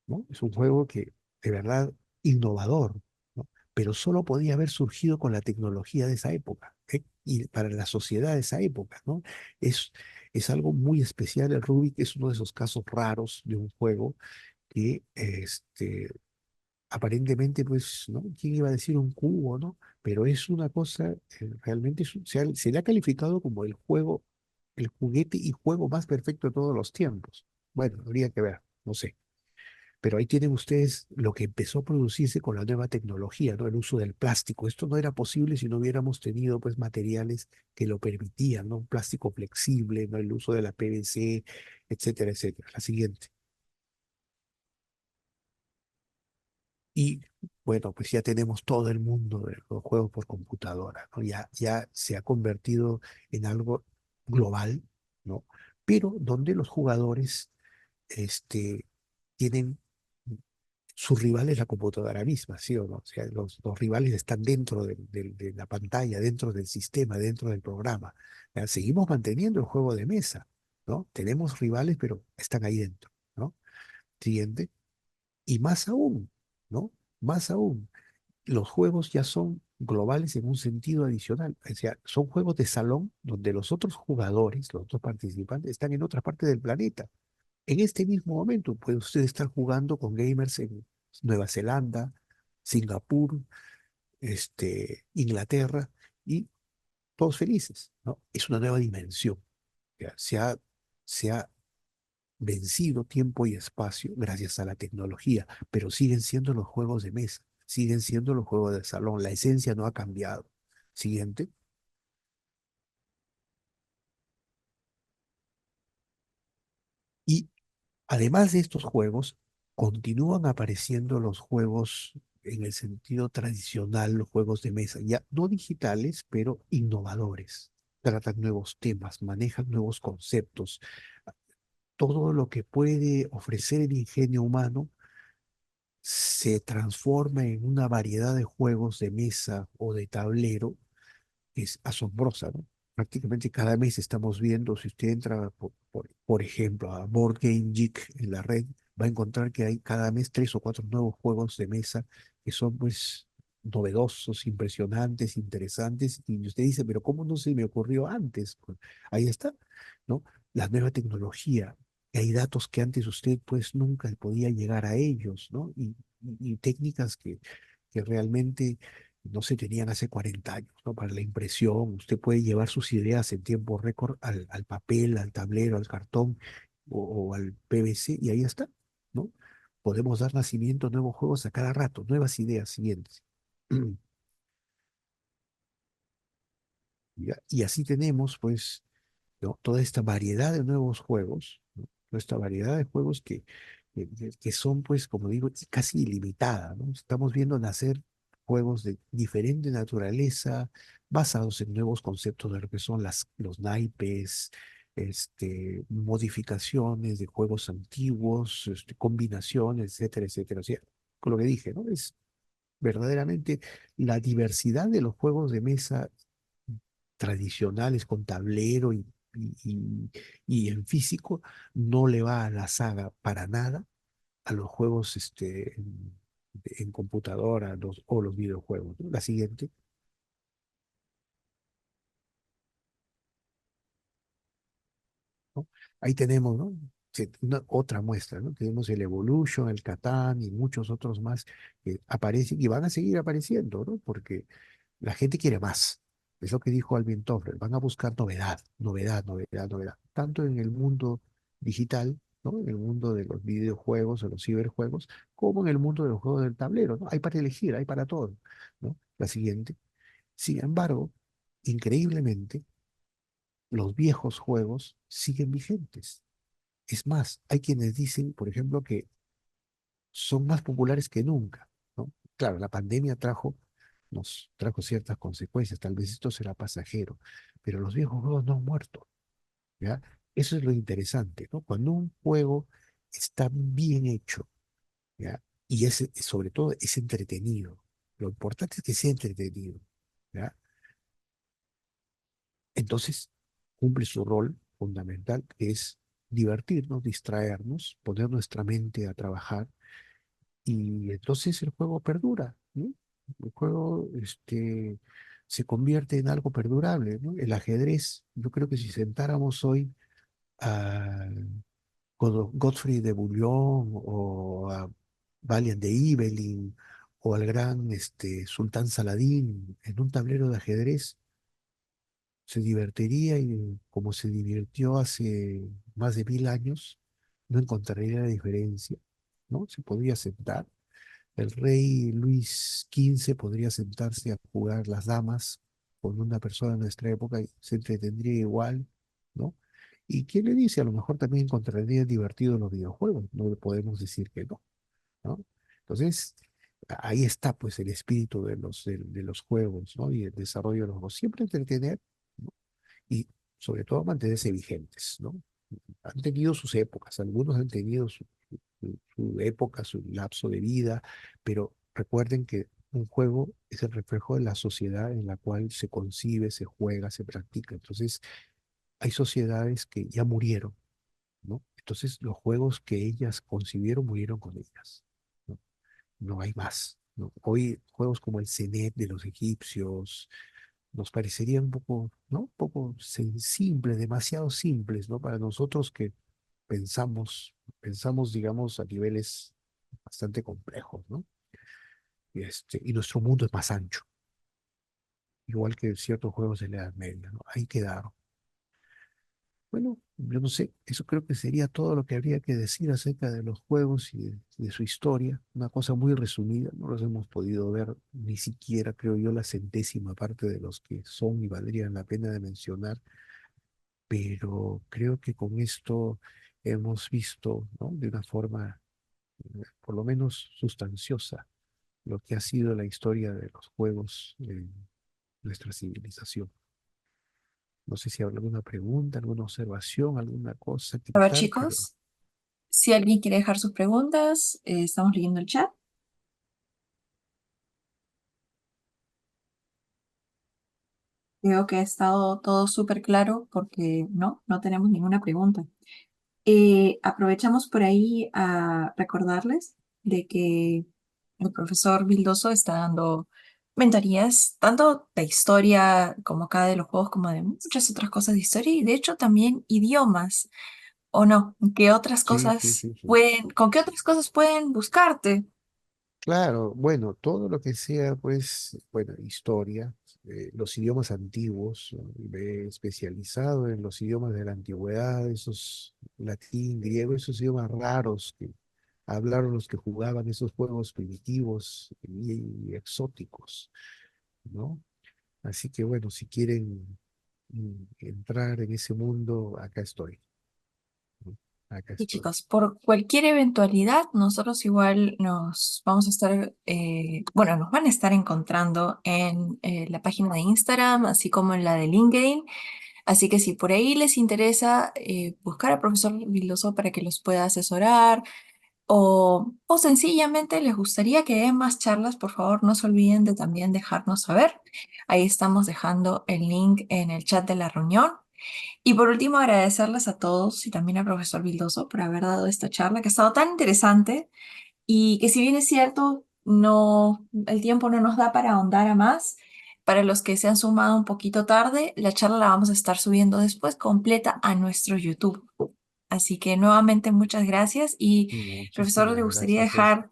¿no? Es un juego que de verdad innovador, ¿no? pero solo podía haber surgido con la tecnología de esa época, ¿eh? Y para la sociedad de esa época, ¿no? Es, es algo muy especial. El Rubik es uno de esos casos raros de un juego que aparentemente, pues, ¿no? ¿Quién iba a decir un cubo, ¿no? Pero es una cosa, realmente se le ha calificado como el juego, el juguete y juego más perfecto de todos los tiempos. Bueno, habría que ver, no sé. Pero ahí tienen ustedes lo que empezó a producirse con la nueva tecnología, ¿no? El uso del plástico. Esto no era posible si no hubiéramos tenido, pues, materiales que lo permitían, ¿no? Un plástico flexible, ¿no? El uso de la PVC, etcétera, etcétera. La siguiente. Y bueno, pues ya tenemos todo el mundo de los juegos por computadora, ¿no? Ya se ha convertido en algo global, ¿no? Pero donde los jugadores este, tienen su rival es la computadora misma, ¿sí o no? O sea, los rivales están dentro de la pantalla, dentro del sistema, dentro del programa. Ya, seguimos manteniendo el juego de mesa, ¿no? Tenemos rivales, pero están ahí dentro, ¿no? Siguiente. Y más aún, ¿no? Más aún, los juegos ya son globales en un sentido adicional. O sea, son juegos de salón donde los otros jugadores, los otros participantes, están en otra parte del planeta. En este mismo momento puede usted estar jugando con gamers en Nueva Zelanda, Singapur, Inglaterra, y todos felices, ¿no? Es una nueva dimensión. Ya, se ha vencido tiempo y espacio gracias a la tecnología, pero siguen siendo los juegos de mesa, siguen siendo los juegos de salón. La esencia no ha cambiado. Siguiente. Y además de estos juegos, continúan apareciendo los juegos en el sentido tradicional, los juegos de mesa, ya no digitales, pero innovadores. Tratan nuevos temas, manejan nuevos conceptos. Todo lo que puede ofrecer el ingenio humano se transforma en una variedad de juegos de mesa o de tablero que es asombrosa, ¿no? Prácticamente cada mes estamos viendo, si usted entra, por ejemplo, a Board Game Geek en la red, va a encontrar que hay cada mes tres o cuatro nuevos juegos de mesa que son, pues, novedosos, impresionantes, interesantes, y usted dice, pero ¿cómo no se me ocurrió antes? Pues, ahí está, ¿no? La nueva tecnología, que hay datos que antes usted, pues, nunca podía llegar a ellos, ¿no? Y técnicas que realmente no se tenían hace 40 años, ¿no? Para la impresión, usted puede llevar sus ideas en tiempo récord al papel, al tablero, al cartón o al PVC y ahí está, ¿no? Podemos dar nacimiento a nuevos juegos a cada rato, nuevas ideas siguientes. ¿Ya? Y así tenemos, pues, ¿no? Toda esta variedad de nuevos juegos, ¿no? Toda esta variedad de juegos que son, pues, como digo, casi ilimitada, ¿no? Estamos viendo nacer juegos de diferente naturaleza, basados en nuevos conceptos de lo que son los naipes, modificaciones de juegos antiguos, combinaciones, etcétera, etcétera. O sea, con lo que dije, ¿no? Es verdaderamente la diversidad de los juegos de mesa tradicionales con tablero y, y- y en físico, no le va a la saga para nada a los juegos en computadora o los videojuegos, ¿no? La siguiente, ¿no? Ahí tenemos, ¿no? Otra muestra, ¿no? Tenemos el Evolution, el Catán y muchos otros más que aparecen y van a seguir apareciendo, ¿no? Porque la gente quiere más. Es lo que dijo Alvin Toffler. Van a buscar novedad, novedad, novedad, novedad. Tanto en el mundo digital, ¿no? En el mundo de los videojuegos o los ciberjuegos, como en el mundo de los juegos del tablero, ¿no? Hay para elegir, hay para todo, ¿no? La siguiente. Sin embargo, increíblemente, los viejos juegos siguen vigentes. Es más, hay quienes dicen, por ejemplo, que son más populares que nunca, ¿no? Claro, la pandemia nos trajo ciertas consecuencias, tal vez esto será pasajero, pero los viejos juegos no han muerto, ¿ya? Eso es lo interesante, ¿no? Cuando un juego está bien hecho, ¿ya? Y sobre todo es entretenido. Lo importante es que sea entretenido, ¿ya? Entonces cumple su rol fundamental, que es divertirnos, distraernos, poner nuestra mente a trabajar y entonces el juego perdura, ¿no? El juego se convierte en algo perdurable, ¿no? El ajedrez, yo creo que si sentáramos hoy a Godfrey de Bouillon o a Valiant de Ibelin o al gran Sultán Saladín en un tablero de ajedrez, se divertiría y como se divirtió hace más de 1000 años, no encontraría la diferencia, ¿no? Se podría sentar. El rey Luis XV podría sentarse a jugar las damas con una persona de nuestra época y se entretendría igual, ¿no? ¿Y quién le dice? A lo mejor también encontraría divertido los videojuegos, no le podemos decir que no, ¿no? Entonces, ahí está pues el espíritu de los juegos, ¿no? Y el desarrollo de los juegos. Siempre entretener, ¿no? Y sobre todo mantenerse vigentes, ¿no? Han tenido sus épocas, algunos han tenido su época, su lapso de vida, pero recuerden que un juego es el reflejo de la sociedad en la cual se concibe, se juega, se practica. Entonces, hay sociedades que ya murieron, ¿no? Entonces, los juegos que ellas concibieron murieron con ellas, ¿no? No hay más, ¿no? Hoy, juegos como el Cenet de los egipcios nos parecerían un poco, ¿no? Un poco simples, demasiado simples, ¿no? Para nosotros que pensamos, digamos, a niveles bastante complejos, ¿no? Y nuestro mundo es más ancho, igual que ciertos juegos de la Edad Media, ¿no? Ahí quedaron. Bueno, yo no sé, eso creo que sería todo lo que habría que decir acerca de los juegos y de su historia. Una cosa muy resumida, no los hemos podido ver ni siquiera, creo yo, la centésima parte de los que son y valdrían la pena de mencionar, pero creo que con esto hemos visto, ¿no? De una forma por lo menos sustanciosa lo que ha sido la historia de los juegos en nuestra civilización. No sé si habrá alguna pregunta, alguna observación, alguna cosa que A ver, dar, pero chicos, si alguien quiere dejar sus preguntas, estamos leyendo el chat. Creo que ha estado todo súper claro porque no tenemos ninguna pregunta. Aprovechamos por ahí a recordarles de que el profesor Vildoso está dando mentorías, tanto de historia como acá de los juegos, como de muchas otras cosas de historia y de hecho también idiomas, ¿o no? ¿Qué otras sí, sí, cosas sí, sí. pueden, con qué otras cosas pueden buscarte? Claro, bueno, todo lo que sea, pues, bueno, historia, los idiomas antiguos, ¿no? Me he especializado en los idiomas de la antigüedad, esos latín, griego, esos idiomas raros que hablaron los que jugaban esos juegos primitivos y exóticos, ¿no? Así que bueno, si quieren entrar en ese mundo, acá estoy, ¿no? Acá Y estoy. chicos, por cualquier eventualidad, nosotros igual nos vamos a estar, bueno, nos van a estar encontrando en la página de Instagram, así como en la de LinkedIn. Así que si por ahí les interesa buscar al profesor Vildoso para que los pueda asesorar o sencillamente les gustaría que den más charlas, por favor, no se olviden de también dejarnos saber. Ahí estamos dejando el link en el chat de la reunión. Y por último, agradecerles a todos y también al profesor Vildoso por haber dado esta charla que ha estado tan interesante y que si bien es cierto, no, el tiempo no nos da para ahondar a más. Para los que se han sumado un poquito tarde, la charla la vamos a estar subiendo después completa a nuestro YouTube. Así que nuevamente muchas gracias y profesor, ¿le Muchísimas gustaría gracias, César. dejar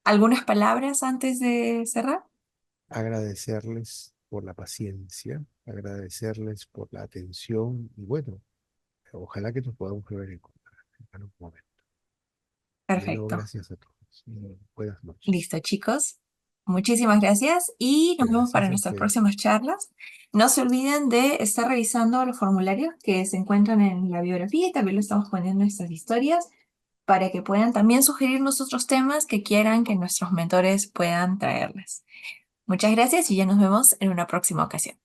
algunas palabras antes de cerrar? Agradecerles por la paciencia, agradecerles por la atención y bueno, ojalá que nos podamos ver en algún momento. De nuevo, Perfecto. gracias a todos y buenas noches. Listo, chicos. Muchísimas gracias y nos vemos para Gracias a nuestras ustedes. próximas charlas. No se olviden de estar revisando los formularios que se encuentran en la biografía y también lo estamos poniendo en nuestras historias para que puedan también sugerirnos otros temas que quieran que nuestros mentores puedan traerles. Muchas gracias y ya nos vemos en una próxima ocasión.